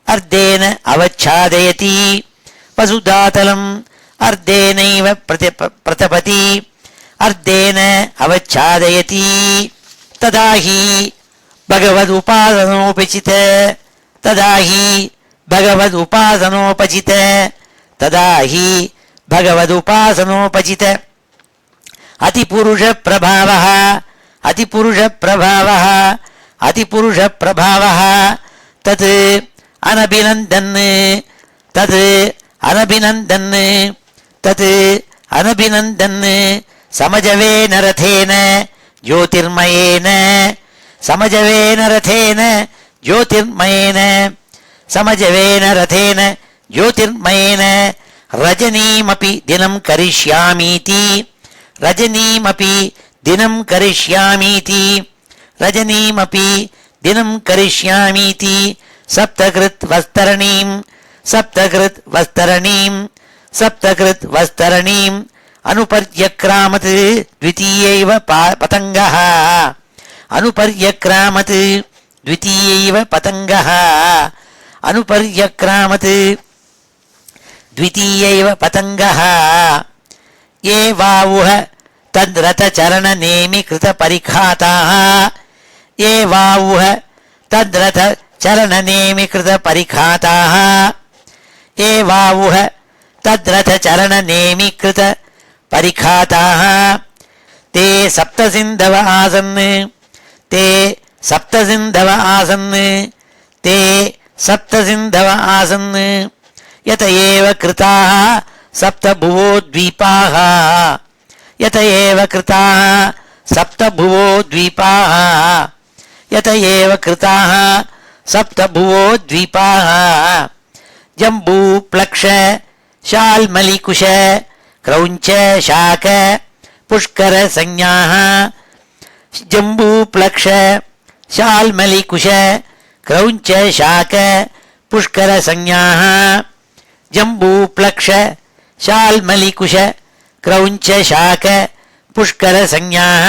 அர்த்தேன அவச்சாதயதி வசுதாதலம் அர்த்தேனைவ பிரதபதி அர்த்தேன அவச்சாதயதி ததாஹி பகவதுபாசனோபசித ததாஹி பகவதுபாசனோபசித ததாஹி பகவதுபாசனோபசித அதிபுருஷ பிரபாவः அதிபுருஷ பிரபாவः அதிபுருஷ பிரபாவः தத் அனபிநந்தன் தத் அனபிநந்தன் தத் அனபிநந்தன் சமஜவேன ரதேன ஜோதிர்மயேன சமஜவேன ரதேன ஜோதிர்மயேன சமஜவேன ரதேன ஜோதிர்மயேன ரஜனீமபி தினம் கரிஷ்யாமீதி ரஜனீமபி தினம் கரிஷ்யாமீதி ரஜனீமபி தினம் கரிஷ்யாமீதி சப்தகிருத் வஸ்தரணீம் சப்தகிருத் வஸ்தரணீம் சப்தகிருத் வஸ்தரணீம் அனுபர்யக்ராமத் த்விதீயைவ பதங்கः அனுபர்யக்ராமத் த்விதீயைவ பதங்கः அனுபர்யக்ராமத் த்விதீயைவ பதங்கः ये वावुह तद्रथचरणनेमि कृतपरिघाताः ये वावुह तद्रथचरणनेमि कृतपरिघाताः ये वावुह तद्रथचरणनेमि कृतपरिघाताः ते सप्तसिन्धव आसन् ते सप्तसिन्धव आसन् ते सप्तसिन्धव आसन् यत एव कृताः सप्तभुवो द्वीपाः यत एव कृताः सप्तभुवो द्वीपाः यत एव कृताः सप्तभुवो द्वीपाः जम्बूप्लक्ष शाल्मलिकुश क्रौञ्च शाक पुष्कर संज्ञाः जम्बूप्लक्ष शाल्मलिकुश क्रौञ्च शाक पुष्कर संज्ञाः जम्बूप्लक्ष शाल्मलिकुश क्रौञ्च शाक पुष्कर संज्ञाः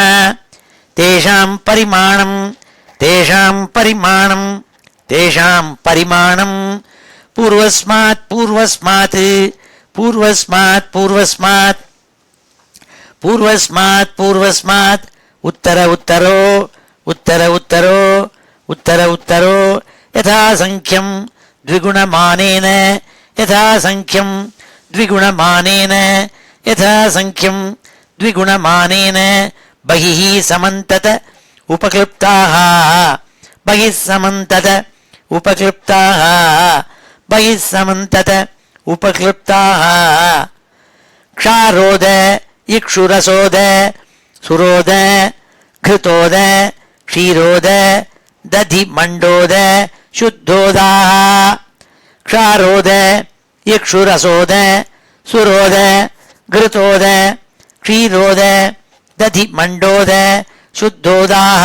तेषां परिमाणं तेषां परिमाणं तेषां परिमाणं पूर्वस्मात् पूर्वस्मात् पूर्वस्मात् पूर्वस्मात् पूर्वस्मात् पूर्वस्मात् उत्तर उत्तरो उत्तर उत्तरो उत्तर उत्तरो यथा संख्यं द्विगुणमानेन यथा संख्यं द्विगुणमानेन यथा संख्यं द्विगुणमानेन बहिः समन्तत उपक्लृप्ताः बहिः समन्तत उपक्लृप्ताः बहिः समन्तत उपक्लृप्ताः क्षारोद इक्षुरसोद सुरोद घृतोद क्षीरोद दधिमण्डोद शुद्धोदाः क्षारोद इक्षुरसोद सुरोद घृतोद क्षीरोद दधिमण्डोद शुद्धोदाः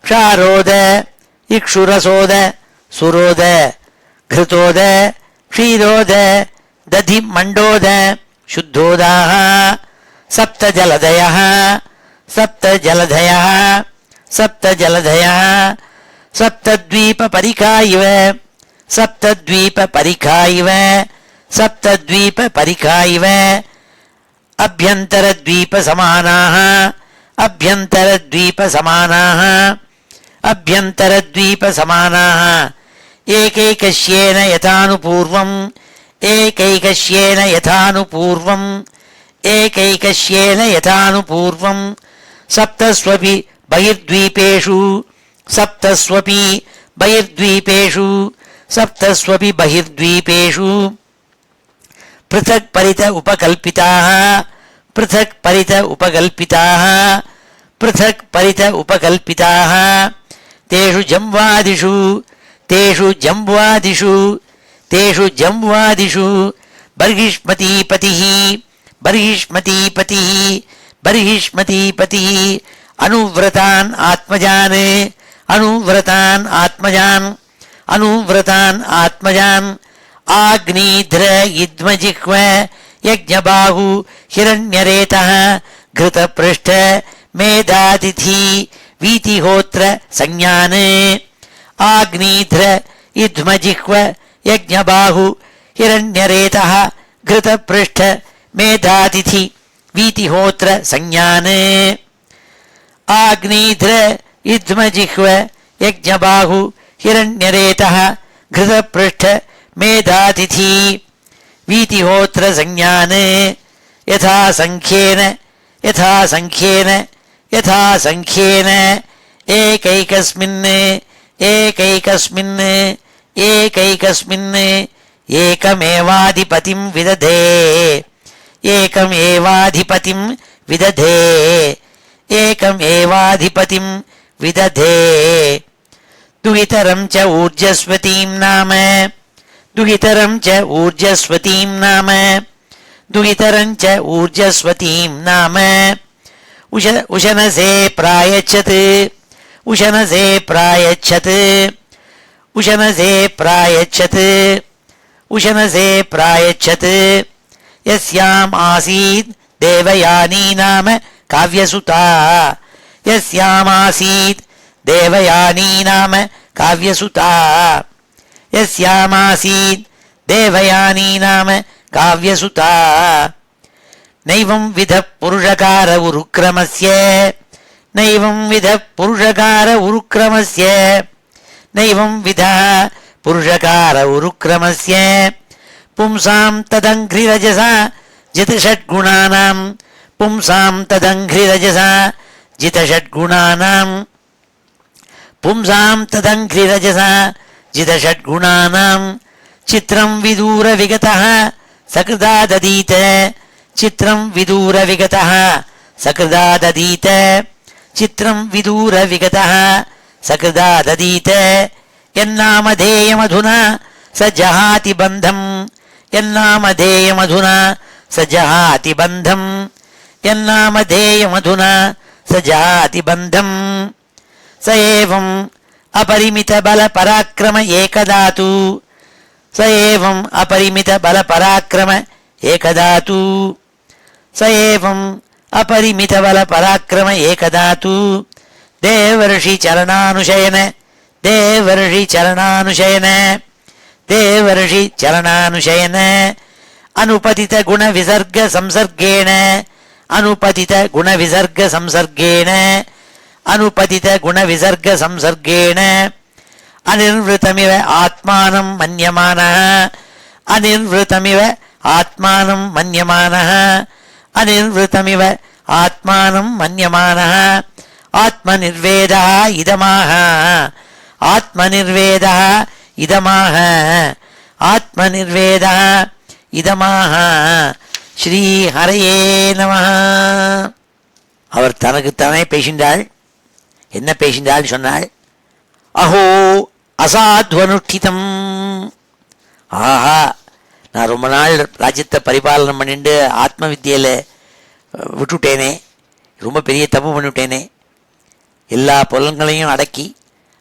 क्षारोद इक्षुरसोद सुरोद घृतोद क्षीरोद दधिमण्डोद शुद्धोदाः सप्तजलधयः सप्तजलधयः सप्तजलधयः सप्तद्वीपपरिखा इव सप्तद्वीपपरिखा इव सप्तद्वीपपरिखा इव अभ्यन्तरद्वीपसमानाः अभ्यन्तरद्वीपसमानाः अभ्यन्तरद्वीपसमानाः एकैकस्येन यथानुपूर्वम् एकैकस्येन यथानुपूर्वम् एकैकस्येन यथानुपूर्वम् सप्तस्वपि बहिर्द्वीपेषु सप्तस्वपि बहिर्द्वीपेषु सप्तस्वपि बहिर्द्वीपेषु पृथक् परित उपकल्पिताः पृथक् परित उपकल्पिताः पृथक् परित उपकल्पिताः तेषु जम्वादिषु तेषु जम्वादिषु तेषु जम्वादिषु बर्हिष्मतीपतिः बर्हिष्मतीपतिः बर्हिष्मतीपतिः अनुव्रतान् आत्मजान् அனுவிரதான் ஆத்மஜான் ஆக்னீத்ர யுத்மஜிஹ்வ யஜ்ஞபாஹு ஹிரண்யரேதः கிருதப்ருஷ்ட மேதாதிதி வீதிஹோத்ர சஞ்ஞான் ஆக்னீத்ர யுத்மஜிஹ்வ யஜ்ஞபாஹு ஹிரண்யரேதः கிருதப்ருஷ்ட மேதாதிதி வீதிஹோத்ர சஞ்ஞான் ஆக்னீத்ர யுத்மஜிஹ்வ யஜ்ஞபாஹு ஹிரண்யரேதः கிருதப்ருஷ்ட மேதாதிதி வீதிஹோத்ர சஞ்ஞான் யதா சங்ख्येन ஏகைகஸ்மின் ஏகமேவாதிபதிம் விததே துஹிதரம் ச ஊர்ஜஸ்வதீம் நாம உஷனசே பிராயச்சத் யஸ்யாம் ஆசீத் தேவயானீ நாம காவ்யசுதா நைவம் வித புருஷகார உருக்ரமஸ்ய பும்சாம் ததங்கிரஜசா ஜிதஷட்குணானாம் சித்ரம் விதூர விகதः சகிருதா ததீத என்னாமதேயமதுனா ச ஜஹாதி பந்தம் ச ஏவம் அபரிமித பல பராக்கிரம ஏகதாது தேவர்ஷி சரணானுஷயன அனுபதித குண விசர்க சம்சர்கேண அனிர்விருத்தமிவ ஆத்மானம் மன்யமானः ஆத்மநிர்வேதः இதமாக ஸ்ரீ ஹரயே நமः. அவர் தனக்குத்தானே பேசின்றாள். என்ன பேசின்றாள் சொன்னாள்? அஹோ அசாத்வனுஷ்டிதம். ஆஹா, நான் ரொம்ப நாள் ராஜ்யத்தை பரிபாலனம் பண்ணிட்டு ஆத்ம வித்தியில விட்டுட்டேனே, ரொம்ப பெரிய தப்பு பண்ணிவிட்டேனே. எல்லா புலன்களையும் அடக்கி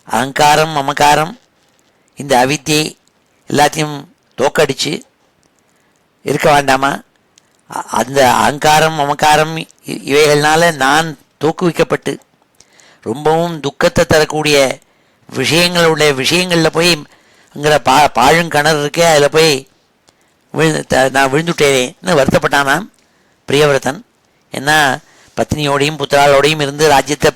அகங்காரம் மமகாரம் இந்த அவித்தியை எல்லாத்தையும் தோக்கடிச்சு இருக்க வேண்டாமா? அந்த அகங்காரம் மமகாரம் இவைகள்னால நான் தோக்குவிக்கப்பட்டு ரொம்பவும் துக்கத்தை தரக்கூடிய விஷயங்களில் போய்ங்கிற பாழுங்கிணறு இருக்கே, அதில் போய் நான் விழுந்துட்டேனேன்னு வருத்தப்பட்டானான் பிரியவிரதன். ஏன்னா பத்னியோடையும் புத்திராளோடையும் இருந்து ராஜ்யத்தை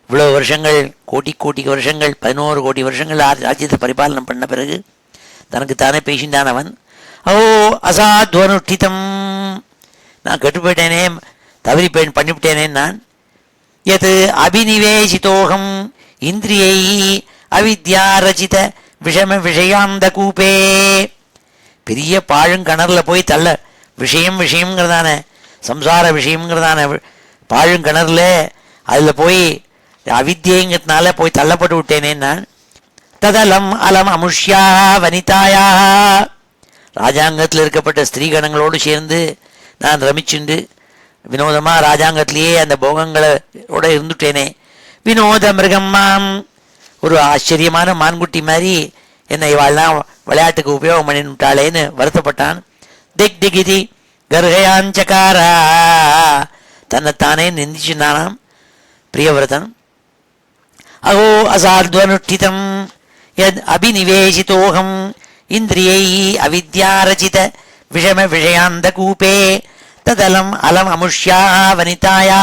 இவ்வளோ வருஷங்கள், கோடி வருஷங்கள், 11 கோடி வருஷங்கள் ராஜ்யத்தை பரிபாலனம் பண்ண பிறகு தனக்குத்தானே பேசின்றான் அவன். ஓ அசாத்வனுஷ்டிதம், நான் கெட்டு போயிட்டேனே, தவறி பண்ணிவிட்டேனேன் நான். எது அபினிவேசிதோகம் இந்திரியை அவித்யா ரச்சித விஷயாந்த கூப்பே. பெரிய பாழுங்கிணறுல போய் தள்ள விஷயங்கிறதான சம்சார விஷயங்கிறதான பாழுங்கிணறுல அதில் போய் அவித்தியங்கிறதுனால போய் தள்ளப்பட்டு விட்டேனே நான். ததலம் அலம் அமுஷ்யா வனிதாயா, ராஜாங்கத்தில் இருக்கப்பட்ட ஸ்திரீகணங்களோடு சேர்ந்து நான் ரமிச்சுண்டு வினோதமாக ராஜாங்கத்திலேயே அந்த போகங்களோட இருந்துட்டேனே. வினோத மிருகம் மாம் ஒரு ஆச்சரியமான மான்குட்டி மாதிரி என்னை இவாள்லாம் விளையாட்டுக்கு உபயோகம் பண்ணிட்டாளேன்னு வருத்தப்பட்டான். திக் திகிதி கர்ஹயாஞ்சகாரா, தன்னைத்தானே நிந்திச்சுனானாம் பிரியவிரதன். அஹோ அசாத்வனுஷ்டிதம் யத் அபிநிவேசிதோகம் இந்திரியை அவித்யாரச்சித விஷம விஷயாந்த கூபே ததலம் அலம் அமுஷ்யா வனிதாயா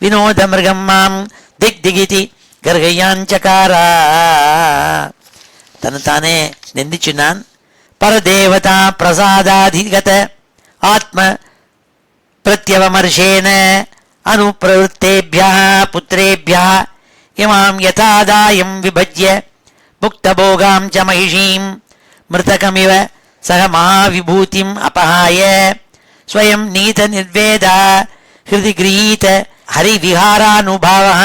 வினோத மிருகம் மாம் திக் திகிதி கர்ஹயாஞ்சகாரா. தன்னைத்தானே நிந்திச்சுனான். பரதேவதா பிரசாதாதிகத ஆத்ம பிரத்யவமர்ஷேன அனுப்பிரவృత్తேभ्यः புத்ரேभ्यः இமாம் யதாதாயம் விபஜ்ய புக்தபோகாம் ச மகிஷீம் மிருதகமிவ சக மகாவிபூதிம் அபஹாய ஸ்வயம் நீத நிர்வேத ஹிருதி கிரஹீத ஹரிவிஹாரானுபாவः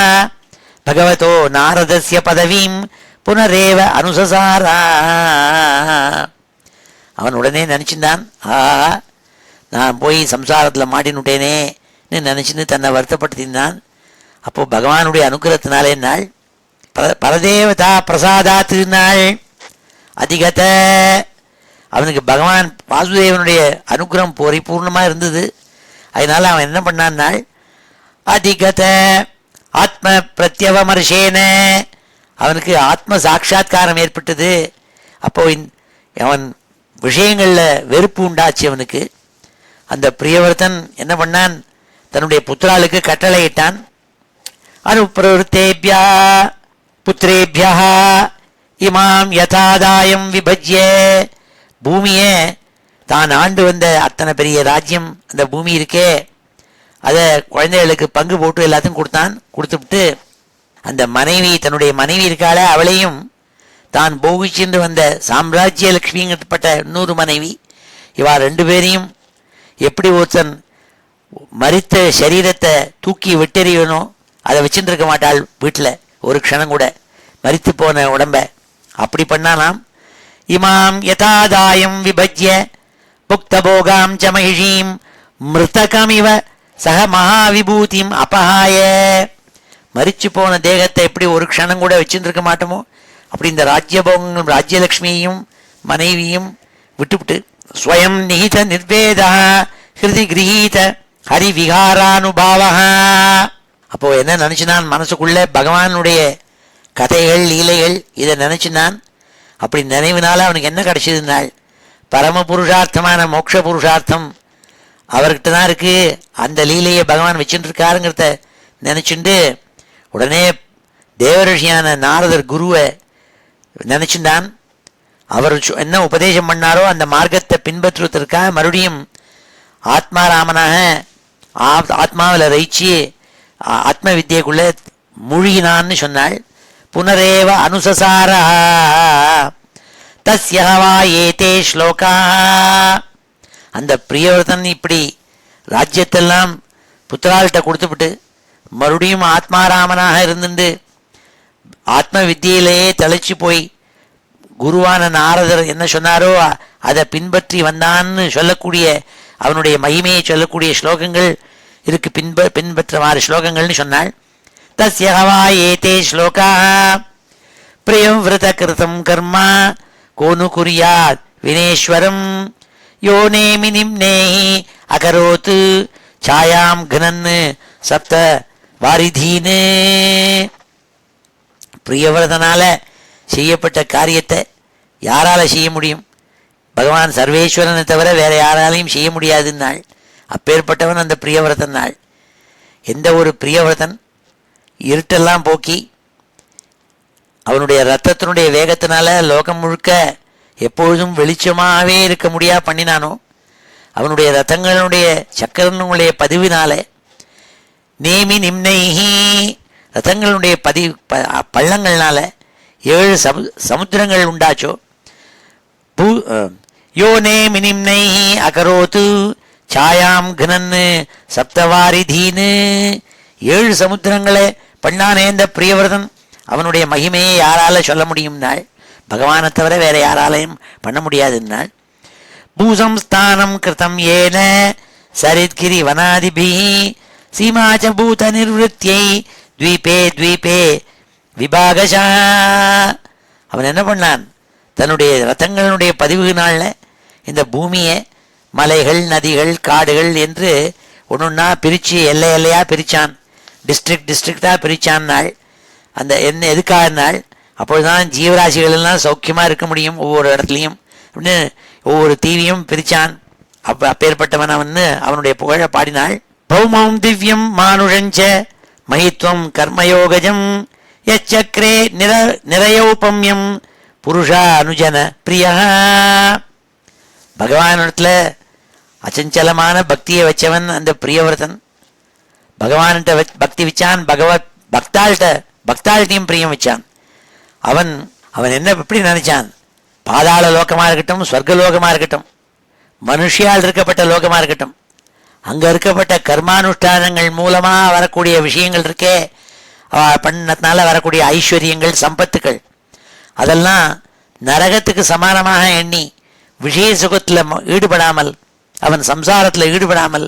பகவதோ நாரதஸ்ய பதவீம் புனரேவ அனுசசாரா. அவன் உடனே நினச்சிருந்தான், நான் போய் சம்சாரத்தில் மாட்டினுட்டேனே நினச்சின்னு தன்னை வருத்தப்படுத்தினான். அப்போது பகவானுடைய அனுகிரகத்தினாலே நாள் பரதேவதா பிரசாதா திருநாள் அதிகத, அவனுக்கு பகவான் வாசுதேவனுடைய அனுகிரகம் பரிபூர்ணமாக இருந்தது. அதனால் அவன் என்ன பண்ணான், அதிகத ஆத்ம பிரத்யவமர்ஷேன, அவனுக்கு ஆத்ம சாட்சா்காரம் ஏற்பட்டது. அப்போ அவன் விஷயங்களில் வெறுப்பு உண்டாச்சு அவனுக்கு. அந்த பிரியவர்த்தன் என்ன பண்ணான், தன்னுடைய புத்திராளுக்கு கட்டளையிட்டான். அனுப்பிரவృత్తேभ्यः புத்திரேभ्यः இமாம் யதாதாயம் விபஜ்ய, பூமியை தான் ஆண்டு வந்த அத்தனை பெரிய ராஜ்யம் அந்த பூமி இருக்கே, அதை குழந்தைகளுக்கு பங்கு போட்டு எல்லாத்தையும் கொடுத்துவிட்டு அந்த மனைவி, தன்னுடைய மனைவி இருக்காளே அவளையும் தான் போகிச்சென்று வந்த சாம்ராஜ்ய லக்ஷ்மிங்கப்பட்ட இன்னொரு மனைவி, இவா 2 பேரையும் எப்படி ஒருத்தன் மரித்த சரீரத்தை தூக்கி விட்டெறியணும், அதை வச்சுட்டு இருக்க மாட்டாள் வீட்டில் ஒரு க்ஷணம் கூட, மரித்து போன உடம்ப அப்படி பண்ணாலாம். இமாம் யதாதாயம் விபஜ்ய புக்தபோகாம் ச மகிஷீம் மிருதகமிவ சக மகாவிபூதிம் அபஹாய, மரிச்சு போன தேகத்தை எப்படி ஒரு க்ஷணம் கூட வச்சுட்டு இருக்க மாட்டோமோ அப்படி இந்த ராஜ்யபோகங்களும் ராஜ்யலக்ஷ்மியையும் மனைவியும் விட்டுவிட்டு ஸ்வயம் நிஹித நிர்வேதா ஹிருதி கிரஹீத ஹரிவிஹாரானுபாவா. அப்போ என்ன நினைச்சுனான், மனசுக்குள்ள பகவானுடைய கதைகள் லீலைகள் இதை நினைச்சுனான். அப்படி நினைவினால அவனுக்கு என்ன கிடைச்சதுனால் பரம புருஷார்த்தமான மோட்ச புருஷார்த்தம் அவர்கிட்ட தான் இருக்கு. அந்த லீலையை பகவான் வச்சுட்டு இருக்காருங்கிறத நினைச்சுண்டு உடனே தேவரிஷியான நாரதர் குருவை நினைச்சுட்டான். அவர் என்ன உபதேசம் பண்ணாரோ அந்த மார்க்கத்தை பின்பற்றுவதற்காக மறுபடியும் ஆத்மாராமனாக ஆத்மாவில் ரயிச்சு ஆத்ம வித்தியக்குள்ள மூழ்கினான்னு சொன்னாள். புனரேவ அனுசசாரா தஸ்யவா ஏதே ஸ்லோகா. அந்த பிரியவர்த்தன் இப்படி ராஜ்யத்தெல்லாம் புத்திராள்கிட்ட கொடுத்துவிட்டு மறுபடியும் ஆத்மாராமனாக இருந்துட்டு ஆத்ம வித்தியிலேயே தழைச்சி போய் குருவான நாரதர் என்ன சொன்னாரோ அதை பின்பற்றி வந்தான்னு சொல்லக்கூடிய அவனுடைய மகிமையை சொல்லக்கூடிய ஸ்லோகங்கள் இருக்கு, பின்பற்றவாறு ஸ்லோகங்கள்னு சொன்னாள். தஸ்யவா ஏதே ஸ்லோகா பிரியம் விரத கிருதம் கர்மா கோனு குறியாத் வினேஸ்வரம் யோ நேமி நிம்னேஹி அகரோத்து சாயாம் கனன்னு சப்த வாரிதீனு. பிரியவிரதனால செய்யப்பட்ட காரியத்தை யாரால செய்ய முடியும்? பகவான் சர்வேஸ்வரனை தவிர வேற யாராலையும் செய்ய முடியாதுன்னாள். அப்பேற்பட்டவன் அந்த பிரியவிரதன் நாள். எந்த ஒரு பிரியவிரதன் இருட்டெல்லாம் போக்கி அவனுடைய ரத்தத்தினுடைய வேகத்தினால லோகம் முழுக்க எப்பொழுதும் வெளிச்சமாகவே இருக்க முடியா பண்ணினானோ, அவனுடைய ரத்தங்களுடைய சக்கரனுடைய பதிவினால நேமி நிம்னைஹி ரத்தங்களுடைய பள்ளங்கள்னால 7 சமுத்திரங்கள் உண்டாச்சோ. யோ நேமி நிம்னைஹி அகரோத்து சாயாம் கனன்னு சப்தவாரிதீனு. 7 சமுத்திரங்களை பண்ணானே இந்த பிரியவர்தன். அவனுடைய மகிமையை யாரால சொல்ல முடியும்னாள்? பகவானை தவிர வேற யாராலையும் பண்ண முடியாதுன்னாள். பூசம் ஸ்தானம் கிருத்தம் ஏன சரித்கிரி வனாதிபி சீமாச்ச பூத நிர்வத்தியை த்வீபே த்வீபே விபாகஷா. அவன் என்ன பண்ணான், தன்னுடைய ரத்தங்களுடைய பதிவுனால இந்த பூமியை மலைகள் நதிகள் காடுகள் என்று ஒன்றுன்னா பிரித்து எல்லை எல்லையாக பிரித்தான், டிஸ்ட்ரிக்டாக பிரித்தான் நாள். அந்த என்ன எதுக்காக நாள், அப்பொழுதுதான் ஜீவராசிகள் எல்லாம் சௌக்கியமாக இருக்க முடியும் ஒவ்வொரு இடத்துலையும் அப்படின்னு ஒவ்வொரு தீவியும் பிரித்தான். அப்பேற்பட்டவன் அவன் அவனுடைய புகழ பாடினாள். பௌமம் திவ்யம் மானுஷஞ்ச மகித்வம் கர்மயோகஜம் யச்சக்ரே நிரயோபம்யம் புருஷா அனுஜன பிரியா. பகவானிடத்துல அச்சஞ்சலமான பக்தியை வச்சவன் அந்த பிரியவர்தன். பகவான்கிட்ட பக்தி வச்சான், பகவத் பக்தாள்கிட்டையும் பிரியம் வச்சான். அவன் அவன் என்ன எப்படி நினைச்சான், பாதாள லோகமாக இருக்கட்டும், ஸ்வர்கலோகமாக இருக்கட்டும், மனுஷியால் இருக்கப்பட்ட லோகமாக இருக்கட்டும், அங்கே இருக்கப்பட்ட கர்மானுஷ்டானங்கள் மூலமாக வரக்கூடிய விஷயங்கள் இருக்கே, பண்ணத்தினால வரக்கூடிய ஐஸ்வர்யங்கள் சம்பத்துக்கள், அதெல்லாம் நரகத்துக்கு சமானமாக எண்ணி விஷய சுகத்தில் ஈடுபடாமல், அவன் சம்சாரத்தில் ஈடுபடாமல்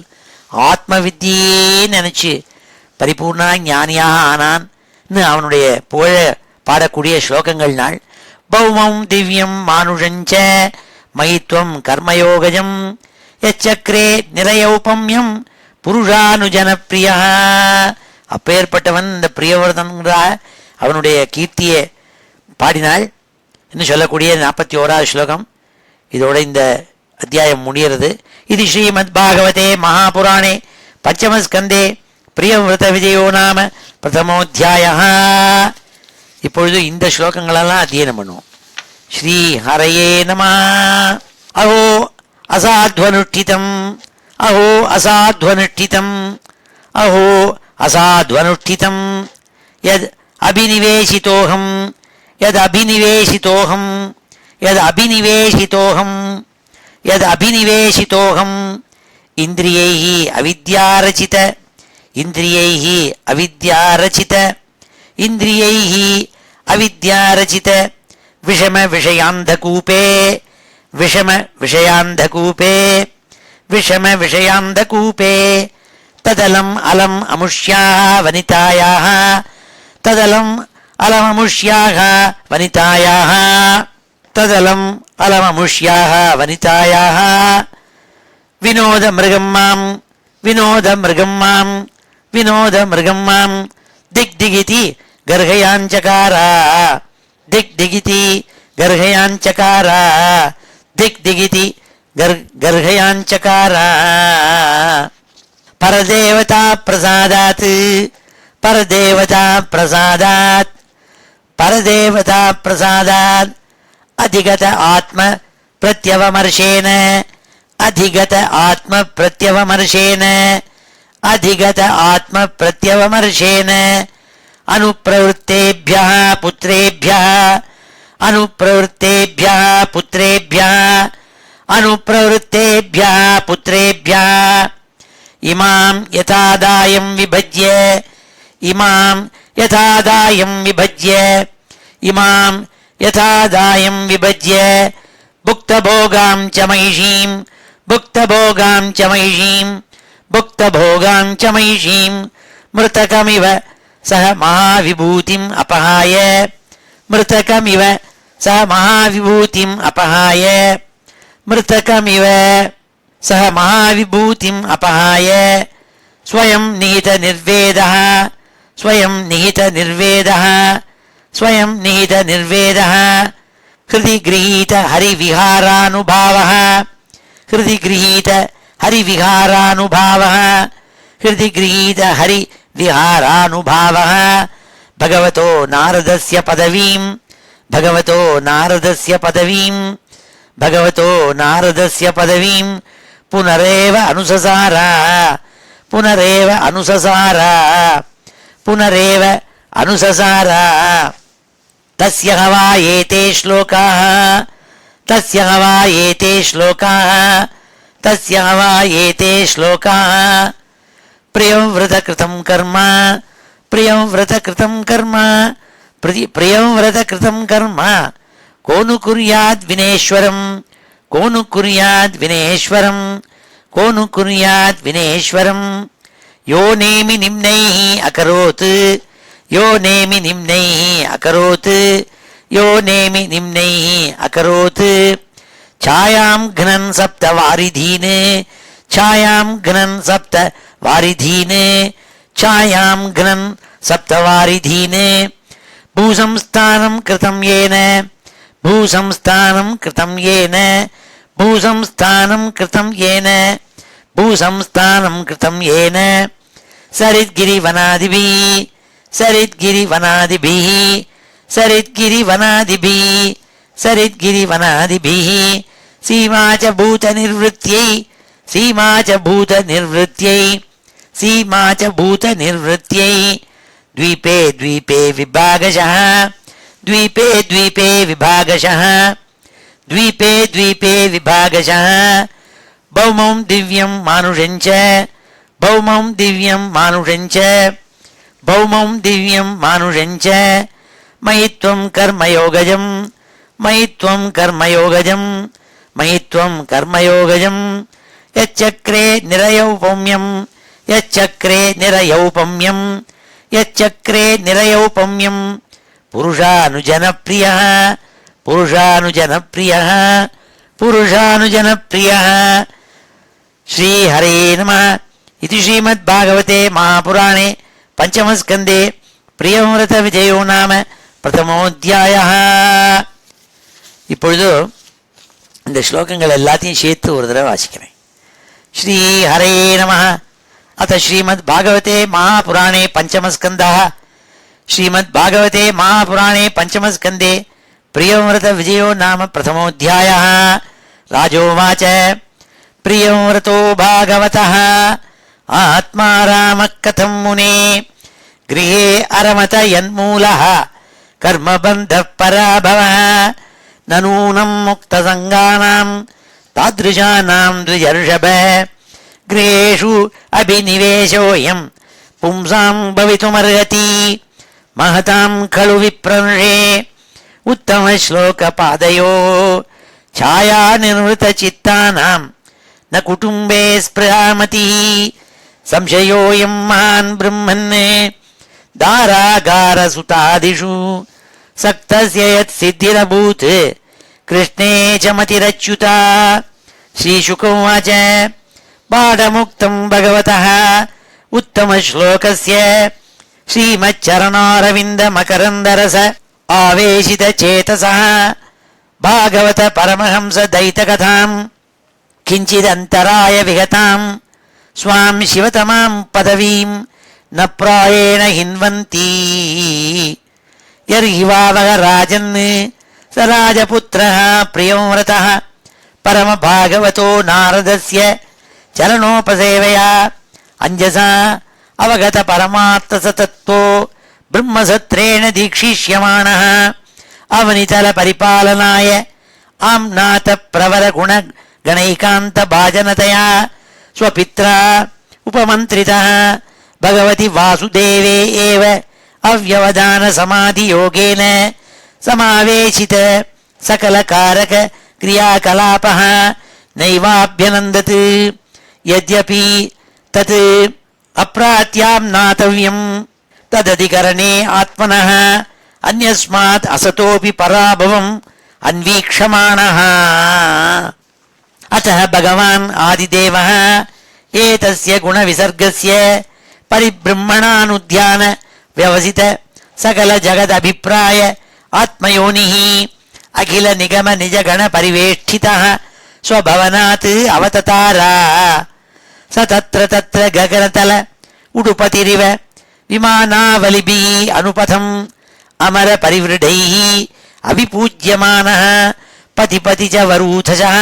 ஆத்ம வித்தியே நினைச்சு பரிபூர்ண ஞானியாக ஆனான்னு அவனுடைய புகழ பாடக்கூடிய ஸ்லோகங்கள் நாள். பௌமம் திவ்யம் மானுஷஞ்ச மகித்வம் கர்மயோகஜம் யச்சக்ரே நிரயோபம்யம் புருஷானுஜனப்பிரியா. அப்பேற்பட்டவன் இந்த பிரியவர்தன்கிற அவனுடைய கீர்த்தியை பாடினாள் என்று சொல்லக்கூடிய 41வது ஸ்லோகம். இதோட இந்த அத்தியாயம் முடிகிறது. இது ஸ்ரீமத் பாகவதே மகாபுராணே பஞ்சமஸ்கந்தே பிரியவிரத விஜயோ நாம பிரதமோத்தியாய. இப்பொழுது இந்த ஸ்லோகங்களெல்லாம் அத்தியனம் பண்ணுவோம். ஸ்ரீ ஹரயே நமः. அஹோ அசாத்வனுஷ்டிதம், அஹோ அசாத்வனுஷ்டிதம், அஹோ அசாத்வனுஷ்டிதம் யத் அபினிவேசிதோஹம், யத் அபினிவேசிதோஹம், யத் அபினிவேசிதோஹம், யத் அபினிவேசிதோஹம் இந்திரியைஹி அவித்யாரசித, இந்திரியைஹி அவித்யாரசித, இந்திரியைஹி அவித்யாரசித விஷம விஷயாந்தகூபே, விஷம விஷயாந்தகூபே, விஷம விஷயாந்தகூபே ததலம் அலம் அமுஷ்யாः வனிதாயாः, ததலம் அலமமுஷ்யாः வனிதாயாः, ததலம் அலமமுஷ்யாः வனிதாயாः வினோத மிருகம் மாம், வினோத மிருகம் மாம், வினோத மிருகம் மாம் திக் திகிதி கர்ஹயாஞ்சகாரா, திக் திகிதி கர்ஹயாஞ்சகாரா, திக் திகிதி கர்ஹயாஞ்சகாரா. பரதேவதா பிரசாதாத், பரதேவதா பிரசாதாத், பரதேவதா பிரசாதாத் அதிகத ஆத்ம பிரத்யவமர்ஷேன, அதிகத ஆத்ம பிரத்யவமர்ஷேன, அதிகத ஆத்ம பிரத்யவமர்ஷேன அனுப்ரவృத்தேभ्यः புத்ரேभ्यः, அனுப்ரவృத்தேभ्यः புத்ரேभ्यः, அனுப்ரவృத்தேभ्यः புத்ரேभ्यः இமாம் யதாதாயம் விபஜ்ய, இமாம் யதாதாயம் விபஜ்ய, இமாம் யதாதாயம் விபஜ்ய புக்தபோகாம் ச மகிஷீம், புக்தபோகாம் ச மகிஷீம், புக்தபோகாம் ச மகிஷீம் மிருதகமிவ சஹ மகாவிபூதிம் அபஹாய, மிருதகமிவ சஹ மகாவிபூதிம் அபஹாய, மிருதகமிவ சஹ மகாவிபூதிம் அபஹாய ஸ்வயம் நிஹித நிர்வேதः, ஸ்வயம் நிஹித நிர்வேதः, ஸ்வயம் நிஹித நிர்வேதः ஹிருதி கிரஹீத ஹரிவிஹாரானுபாவः, ஹிருதி கிரஹீத ஹரிவிஹாரானுபாவः, ஹிருதி கிரஹீத ஹரிவிஹாரானுபாவः பகவதோ நாரதஸ்ய பதவீம், பகவதோ நாரதஸ்ய பதவீம், பகவதோ நாரதஸ்ய பதவீம் புனரேவ அனுசசார, புனரேவ அனுசசார, புனரேவ அனுசசார. தஸ்ய ஹவா ஏதே ஸ்லோகாः, தஸ்ய ஹவா ஏதே ஸ்லோகாः, தஸ்ய ஹவா ஏதே ஸ்லோகாः பிரியம் விரத கிருதம் கர்ம, பிரியம் விரத கிருதம் கர்ம, பிரியம் விரத கிருதம் கர்ம கோனு குர்யாத் வினேஸ்வரம், கோனு குர்யாத் வினேஸ்வரம், கோனு குர்யாத் வினேஸ்வரம் யோ நேமி நிம்னைஹி அகரோத், யோ நேமி நிம்னைஹி அகரோத் யோ நேமி நிம்னைஹி அகரோத் சாயாம் கணன் சப்த வாரிதீன் சாயாம் கணன் சப்த வாரிதீன் சாயாம் கணன் சப்த வாரிதீன் பூசம்ஸ்தானம் கிருதம் ஏன பூசம்ஸ்தானம் கிருதம் ஏன பூசம்ஸ்தானம் கிருதம் ஏன பூசம்ஸ்தானம் கிருதம் ஏன சரித்கிரிவனாதிபிः சரித்கிரிவனாதிபிः சரித்கிரிவனாதிபிः சரித்கிரிவனாதிபிः சீமா ச பூதநிர்வృత్यै சீமா ச பூதநிர்வృత్यै சீமா ச பூதநிர்வృత్यै द्वीपे द्वीपे विभागशः द्वीपे द्वीपे विभागशः द्वीपे द्वीपे विभागशः भौमं दिव्यं मानुषञ्च भौमं दिव्यं मानुषञ्च भौमं दिव्यं मानुषञ्च मयि त्वं कर्मयोगजं मयि त्वं कर्मयोगजं मयि त्वं कर्मयोगजं यच्चक्रे निरयौपम्यं यच्चक्रे निरयौपम्यं यच्चक्रे निरयौपम्यं पुरुषानुजनप्रियः पुरुषानुजनप्रियः पुरुषानुजनप्रियः श्रीहरे नमः इति श्रीमद्भागवते महापुराणे पंचमस्कन्धे प्रियव्रतविजयो नाम प्रथमोऽध्यायः. இப்பொழுது இந்த ஸ்லோகங்கள் எல்லாத்தையும் சேர்த்து ஒரு தடவை வாசிக்கிறேன். ஸ்ரீ ஹரே நமः. अथ श्रीमद्भागवते महापुराणे पंचमस्कन्धः. श्रीमद्भागवते महापुराणे पंचमस्कन्धे प्रियव्रतविजयो नाम प्रथमोऽध्यायः. राजोवाच प्रियव्रतो भागवतः आत्मा रामः कथं मुने गृहे अरमत यन्मूलः कर्मबन्धः पराभवः न नूनं मुक्तसङ्गानां तादृशानां द्विजर्षभ गृहेषु अभिनिवेशोऽयं पुंसां भवितुमर्हति महतां खलु विप्रंशे उत्तमश्लोकपादयो छाया निर्वृतचित्तानां न कुटुम्बे स्पृहामतिः संशयोऽयं महान् ब्रह्मन् दारागारसुतादिषु सक्तस्य यत्सिद्धिरभूत् कृष्णे च मतिरच्युता. श्रीशुकोवाच पाठमुक्तं भगवतः उत्तमश्लोकस्य श्रीमच्चरणारविन्दमकरन्दरस आवेशितचेतसः भागवत परमहंस दैतकथां किञ्चिदन्तराय विगतां स्वां शिवतमां पदवीं न प्रायेण हिन्वन्ति. यर्हि वावः राजन् स राजपुत्रः प्रियव्रतः परमभागवतो नारदस्य चरणोपसेवया अंजसा अवगत परमार्थसतत्त्वो ब्रह्मसत्रेण दीक्षिष्यमाणः अवनितल परिपालनाय आम्नाथ प्रवर गुण गणैकान्त भाजनतया स्वपित्रा उपमन्त्रितः भगवति वासुदेवे एव अव्यवधान समाधि योगेन समावेशित सकल कारक क्रियाकलापः नैवाभ्यनन्दत्. यद्यपि तत् अप्रात्याम्नातव्यं तदधिकरणे आत्मनः अन्यस्मात् असतोऽपि पराभवम् अन्वीक्षमाणः. अतः भगवान् आदिदेवः एतस्य गुणविसर्गस्य परिब्रह्मणानुध्यान व्यवसित सकल जगदभिप्राय आत्मयोनिः अखिल निगम निजगण परिवेष्टितः स्वभवनात् अवततार. स तत्र तत्र गगनतल उडुपतिरिव विमानावलिभिः अनुपथम् अमर परिवृढैः अभिपूज्यमानः पतिपति च वरूथशः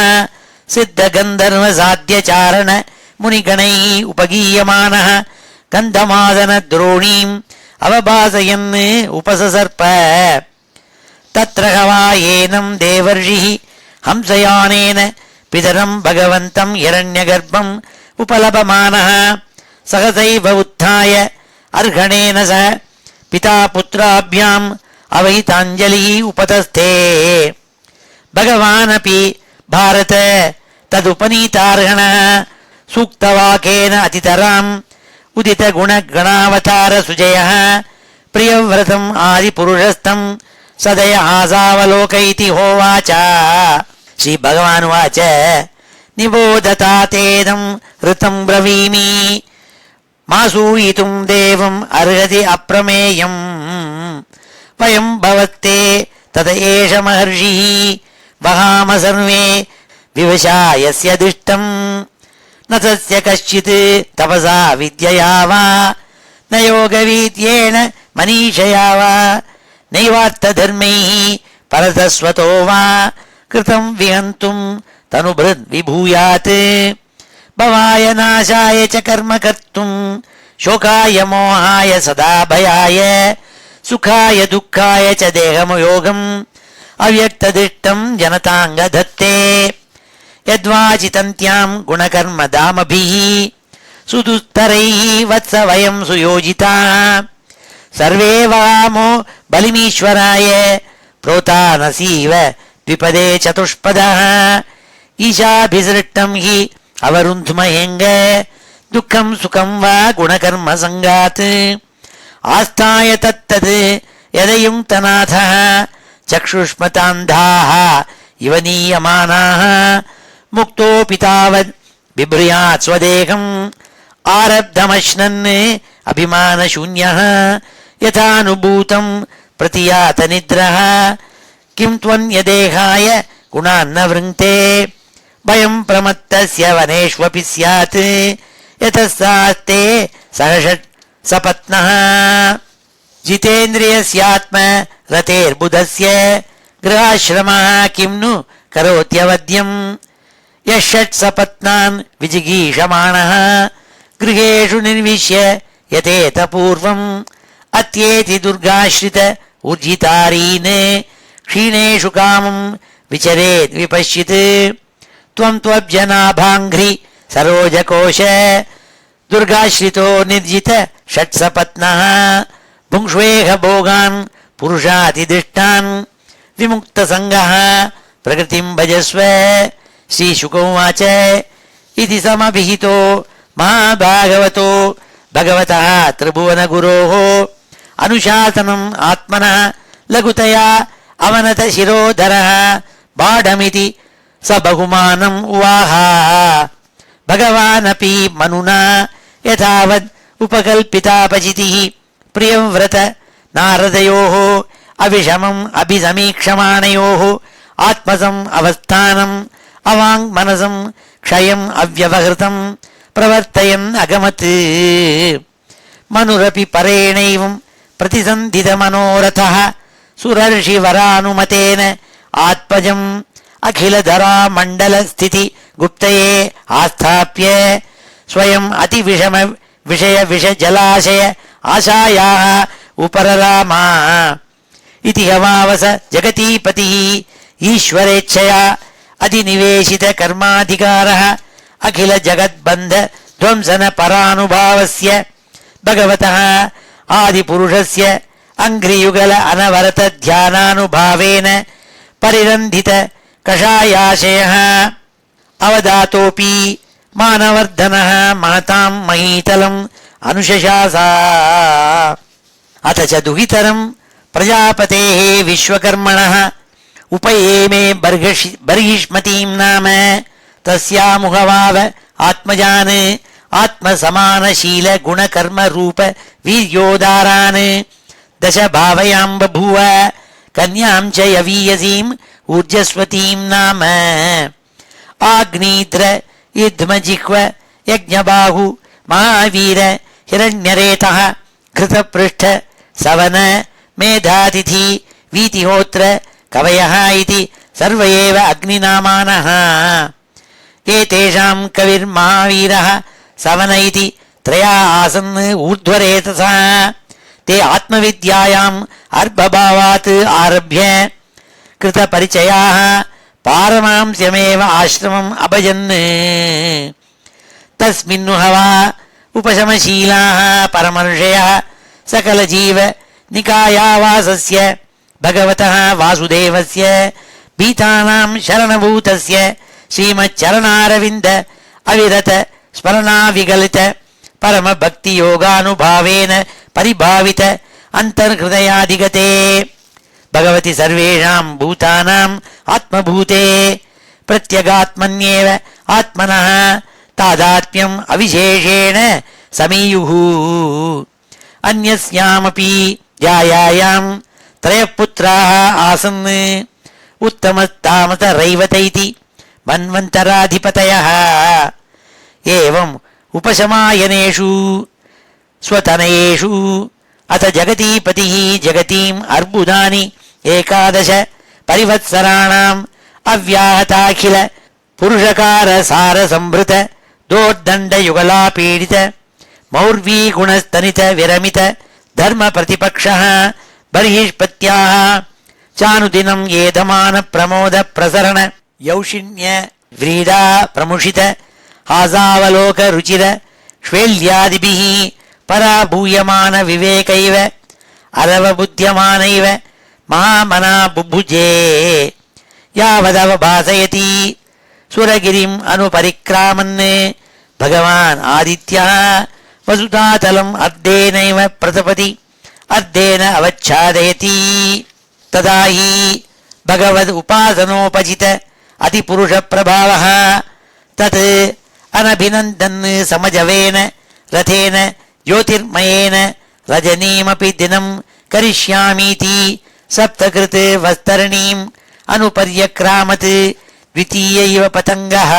सिद्धगन्धर्व साध्यचारण मुनिगणैः उपगीयमानः गन्धमादन द्रोणीम् अवभासयन् उपससर्प. तत्र हवायेनं देवर्षिः हंसयानेन पितरं भगवन्तं हिरण्यगर्भम् उपलभमानः सहसैव उत्थाय अर्हणेन सह पिता पुत्राभ्याम् अवहिताञ्जलिः उपतस्थे. भगवानपि भारत तदुपनीतार्हणः सूक्तवाकेन अतितराम् उदित गुणगणावतार सुजयः प्रियव्रतम् आदिपुरुषस्थं सदयासावलोकयति होवाच श्रीभगवानुवाच निबोधतातेदं ऋतं ब्रवीमि मासूयितुं देवम् अर्हति अप्रमेयम् वयं भवत्ते तद एष महर्षिः वहाम सर्वे विवशा यस्य दिष्टम् न तस्य कश्चित् तपसा विद्यया वा न योगवीद्येन मनीषया वा नैवार्थधर्मैः परतस्वतो वा कृतं विहन्तुं तनुभृद् विभूयात् भवाय नाशाय च कर्म कर्तुं शोकाय मोहाय सदा भयाय सुखाय दुःखाय च देहमयोगम् अव्यक्तदृष्टं जनताङ्ग धत्ते यद्वाचितन्त्यां गुणकर्म दामभिः सुदुस्तरैः वत्स वयं सुयोजिताः सर्वे वामो बलिमीश्वराय प्रोतानसीव द्विपदे चतुष्पदः ईशाभिसृष्टं हि अवरुन्धुमहेङ्ग दुःखं सुखं वा गुणकर्म संगात् आस्थाय तत्तद् यदयुङ्क्तनाथः चक्षुष्मतान्धाः इव नीयमानाः मुक्तोऽपि तावद् बिभ्रूयात् स्वदेहम् आरब्धमश्नन् अभिमानशून्यः यथानुभूतं प्रतियात निद्रः किं त्वन्यदेहाय गुणान्न वृङ्क्ते भयं प्रमत्तस्य वनेष्वपि स्यात् यतस्सास्ते सहषट् सपत्नः जितेन्द्रियस्यात्म रतेर्बुधस्य गृहाश्रमः किं नु करोत्यवद्यम् यः षट् सपत्नान् विजिगीषमाणः गृहेषु निर्विश्य यतेत पूर्वम् अत्येति दुर्गाश्रित ऊर्जितारीन् क्षीणेषु कामं विचरेद् विपश्यत् त्वं त्वब्जनाभाङ्घ्रि सरोजकोश दुर्गाश्रितो निर्जित षट्सपत्नः भुङ्क्ष्वेह भोगान् पुरुषातिदृष्टान् विमुक्तसङ्गः प्रकृतिं भजस्व श्रीशुकोवाच इति समभिहितो महाभागवतो भगवतः त्रिभुवनगुरोः अनुशासनम् आत्मनः लघुतया अवनत शिरोधरः बाढमिति स बहुमानम् उवाह भगवानपि मनुना यथावद् उपकल्पितापचितिः प्रियव्रत नारदयोः अविषमम् अभिसमीक्षमाणयोः आत्मसम् अवस्थानम् अवाङ्मनसम् क्षयम् अव्यवहृतम् प्रवर्तयन् अगमत् मनुरपि परेणैवम् प्रतिसन्धितमनोरथः सुरर्षिवरानुमतेन आत्मजम् अखिलधरा मण्डलस्थिति गुप्तये आस्थाप्य स्वयम् अतिविषम विषय विषजलाशय आशायाः उपररामा इति हवावस जगतीपतिः ईश्वरेच्छया अधिनिवेशित कर्माधिकारः अखिल जगद्बन्ध ध्वंसन परानुभावस्य भगवतः आदिपुरुषस्य अङ्घ्रियुगल अनवरत ध्यानानुभावेन परिरन्धित कषायाशयः अवदातोऽपि मानवर्धनः महतां महीतलम् अनुशशासा अथ च दुहितरं प्रजापतेः विश्वकर्मणः उपयेमे बर्हिष्मतीं नाम तस्यामुहवाव आत्मजान् आत्मसमानशील गुणकर्मरूप वीर्योदारान् दश भावयां बभूव कन्यां च यवीयसीम् ऊर्जस्वतीं नाम आग्नीद्र युध्मजिह्व यज्ञबाहु महावीर हिरण्यरेतः घृतपृष्ठ सवन मेधातिथि वीतिहोत्र कवयः इति सर्व एव अग्निनामानः एतेषां कविर्महावीरः सवन इति त्रया आसन् ऊर्ध्वरेतसः ते आत्मविद्यायाम् अर्भभावात् आरभ्य कृतपरिचयाः पारमांस्यमेव आश्रमम् अभजन् तस्मिन्नु हवा उपशमशीलाः परमर्षयः सकलजीव निकायावासस्य भगवतः वासुदेवस्य भीतानां शरणभूतस्य श्रीमच्चरणारविन्द अविरत स्मरणाविगलित परमभक्तियोगानुभावेन परिभावित अन्तर्हृदयाधिगते भगवति सर्वेषां भूतानाम् आत्मभूते प्रत्यगात्मन्येव आत्मनः तादात्म्यम् अविशेषेण समीयुः अन्यस्यामपि जायायां त्रयः पुत्राः आसन् उत्तमस्तामसरैवतैति मन्वन्तराधिपतयः एवम् उपशमायनेषु स्वतनयेषु अथ जगतीपतिः जगतीम् अर्बुदानि 11 परिवत्सराणाम् अव्याहताखिल पुरुषकार सार संभृत दोर्दण्ड युगलापीडित मौर्वी गुणस्तनित विरमित धर्म प्रतिपक्षः बर्हिष्पत्याः चानुदिनम् येधमान प्रमोद प्रसरण यौषिण्य व्रीडा प्रमुषित हासावलोक रुचिर श्वेल्यादिभिः पराभूयमान विवेकैव अरवबुध्यमानैव महामना बुभुजे यावदवभासयति सुरगिरिम् अनुपरिक्रामन् भगवान् आदित्यः वसुधातलम् अर्धेनैव प्रतपति अर्धेन अवच्छादयति तदा हि भगवद् उपासनोपजित अतिपुरुषप्रभावः तत् अनभिनन्दन् समजवेन रथेन ज्योतिर्मयेन रजनीमपि दिनं करिष्यामीति सप्तकृत् वस्तरणीम् अनुपर्यक्रामत् द्वितीयैव पतङ्गः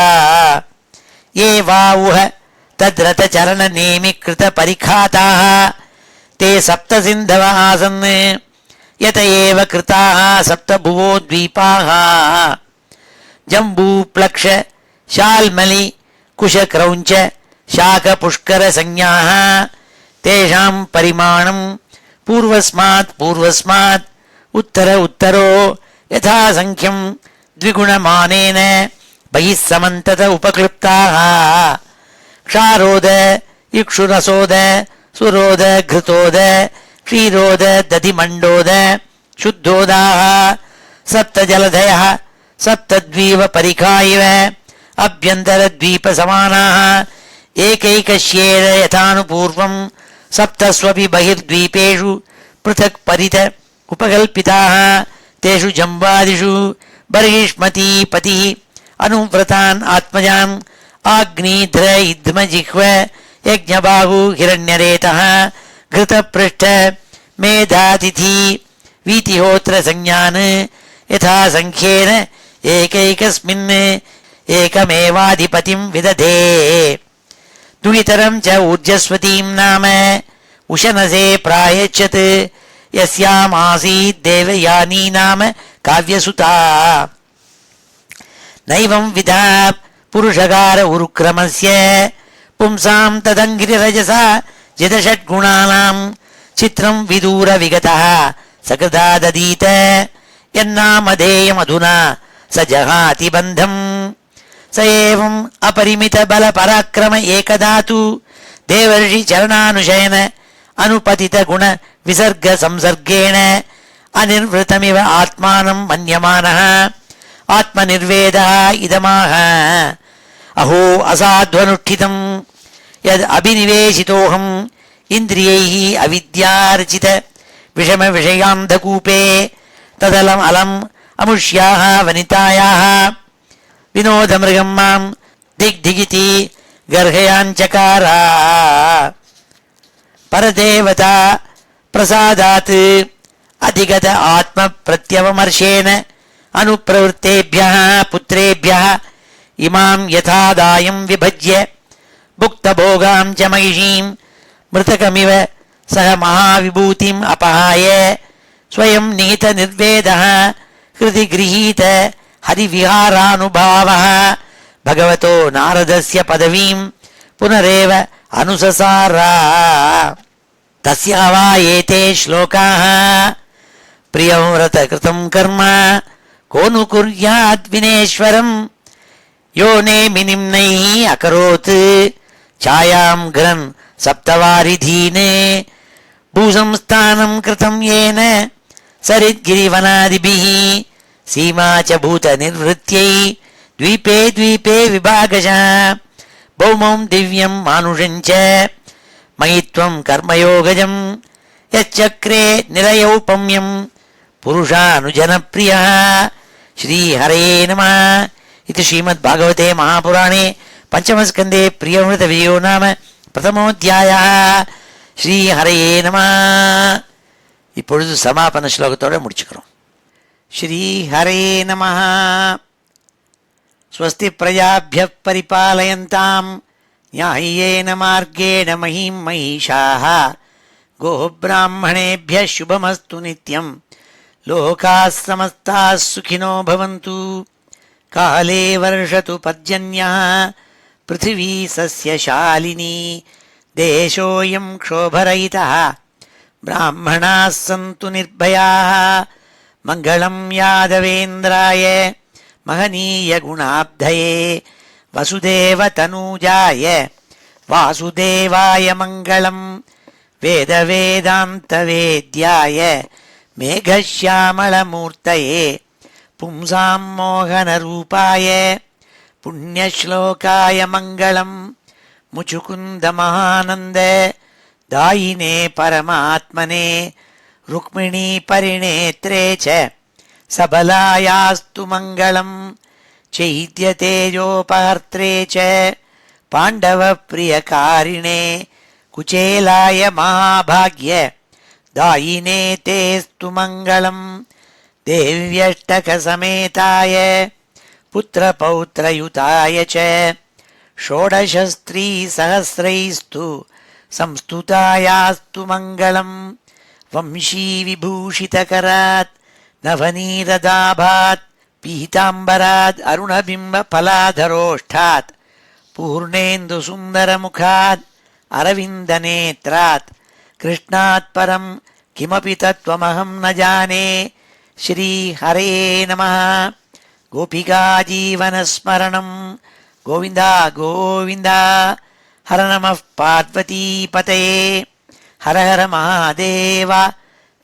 ये वावुः तद्रथचरणनेमिकृतपरिखाताः ते सप्तसिन्धव आसन् यत एव कृताः सप्तभुवो द्वीपाः जम्बूप्लक्ष शाल्मलि कुशक्रौञ्च शाकपुष्करसंज्ञाः तेषां परिमाणं पूर्वस्मात् उत्तर उत्तरो यथा संख्यं द्विगुणमानेन बहिः समन्तत उपक्लृप्ताः क्षारोद इक्षुरसोद सुरोद घृतोद क्षीरोद दधिमण्डोद शुद्धोदाः सप्तजलधयः सप्तद्वीपपरिखा इव अभ्यन्तरद्वीपसमानाः एकैकस्येन यथानुपूर्वं सप्तस्वपि बहिर्द्वीपेषु पृथक् परित उपकल्पिताः तेषु जम्बादिषु बर्हिष्मतीपतिः अनुव्रतान् आत्मजान् आग्नीध्र इद्मजिह्व यज्ञबाहु हिरण्यरेतः घृतपृष्ठ मेधातिथि वीतिहोत्र संज्ञान् यथा संख्येन एकैकस्मिन् एकमेवाधिपतिं विदधे दुहितरं च ऊर्जस्वतीं नाम उशनसे प्रायच्छत् यस्यामासीत् देवयानी नाम काव्यसुता नैवं विधा पुरुषकार उरुक्रमस्य पुंसां तदङ्घ्रिरजसा जितषड्गुणानां चित्रं विदूर विगतः सकृदा ददीत यन्नामधेयमधुना स जहाति बन्धम् स एवम् अपरिमित बल पराक्रम एकदातु देवर्षि चरणानुशयन अनुपतित गुण विसर्ग संसर्गेण अनिर्वृतमिव आत्मानं मन्यमानः आत्मनिर्वेदः इदमाह अहो असाध्वनुष्ठितं यद् अभिनिवेशितोऽहम् इन्द्रियैः अविद्यार्चित विषम विषयान्धकूपे तदलम् अलम् अमुष्याः वनितायाः विनोदमृगं मां दिग्दिगिति गर्हयाञ्चकारा परदेवता प्रसादात् अधिगत आत्मप्रत्यवमर्शेन अनुप्रवृत्तेभ्यः पुत्रेभ्यः इमां यथादायं विभज्य भुक्तभोगां च महिषीं मृतकमिव सह महाविभूतिम् अपहाय स्वयं निहितनिर्वेदः हृदि गृहीत हरिविहारानुभावः भगवतो नारदस्य पदवीं पुनरेव अनुससार तस्य वा एते श्लोकाः प्रियं व्रतकृतं कर्म को नु कुर्यात् विनेश्वरं यो नेमिनिम्नैः अकरोत् छायां घ्रन् सप्तवारिधीने भूसंस्थानं कृतं येन सरिद्गिरिवनादिभिः सीमा च भूतनिर्वृत्यै द्वीपे द्वीपे विभागशः भौमं दिव्यं मानुषं च मयि त्वं कर्मयोगजं यच्चक्रे निरयौपम्यं पुरुषानुजनप्रियः श्रीहरे नमः इति श्रीमद्भागवते महापुराणे पंचमस्कन्धे प्रियमृतविजयो नाम प्रथमोऽध्यायः. ஸ்ரீஹரயே நம. இப்பொழுது சமாபன ஸ்லோகத்தோட முடிச்சுக்கிறோம். ஸ்ரீஹரே நம. ஸ்வஸ்தி பிரஜாभ्यः परिपालयन्ताम् न्याय्येन मार्गेण महीं महिषाः गोब्राह्मणेभ्यः शुभमस्तु नित्यम् लोकाः समस्ताः सुखिनो भवन्तु. काले वर्षतु पर्जन्यः पृथिवी सस्यशालिनी देशोऽयं क्षोभरहितः ब्राह्मणाः सन्तु निर्भयाः. मङ्गलं यादवेन्द्राय महनीयगुणाब्धये वसुदेवतनूजाय वासुदेवाय मङ्गलं वेदवेदान्तवेद्याय मेघश्यामलमूर्तये पुंसां मोहनरूपाय पुण्यश्लोकाय मङ्गलं मुचुकुन्दमहानन्द दायिने परमात्मने रुक्मिणी परिणेत्रे च सबलायास्तु मङ्गलं चैद्यतेजोपहर्त्रे च पाण्डवप्रियकारिणे कुचेलाय महाभाग्य दायिने तेस्तु मङ्गलं देव्यष्टकसमेताय पुत्रपौत्रयुताय च षोडशस्त्रीसहस्रैस्तु संस्तुतायास्तु मङ्गलं वंशीविभूषितकरात् नवनीरदाभात् पीताम्बरात् अरुणबिम्बफलाधरोष्ठात् पूर्णेन्दुसुन्दरमुखात् अरविन्दनेत्रात् कृष्णात् परं किमपि तत्त्वमहं न जाने. श्रीहरे नमः. गोपिकाजीवनस्मरणं गोविन्द गोविन्द. हर नमः पार्वतीपतये. हर हर महादेव.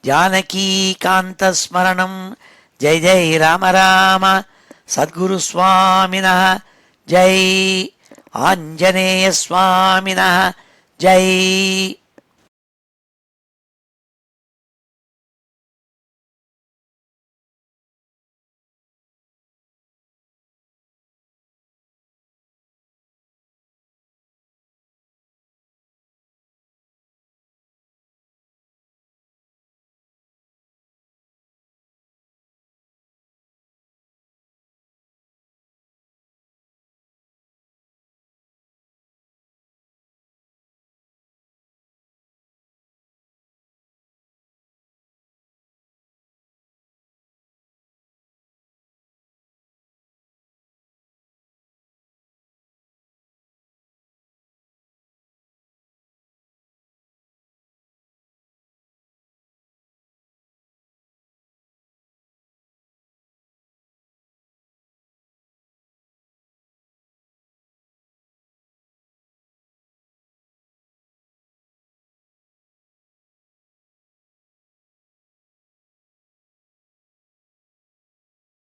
जानकीकान्तस्मरणं जय जय राम राम. सद्गुरुस्वामिनः जय. आञ्जनेयस्वामिनः जय.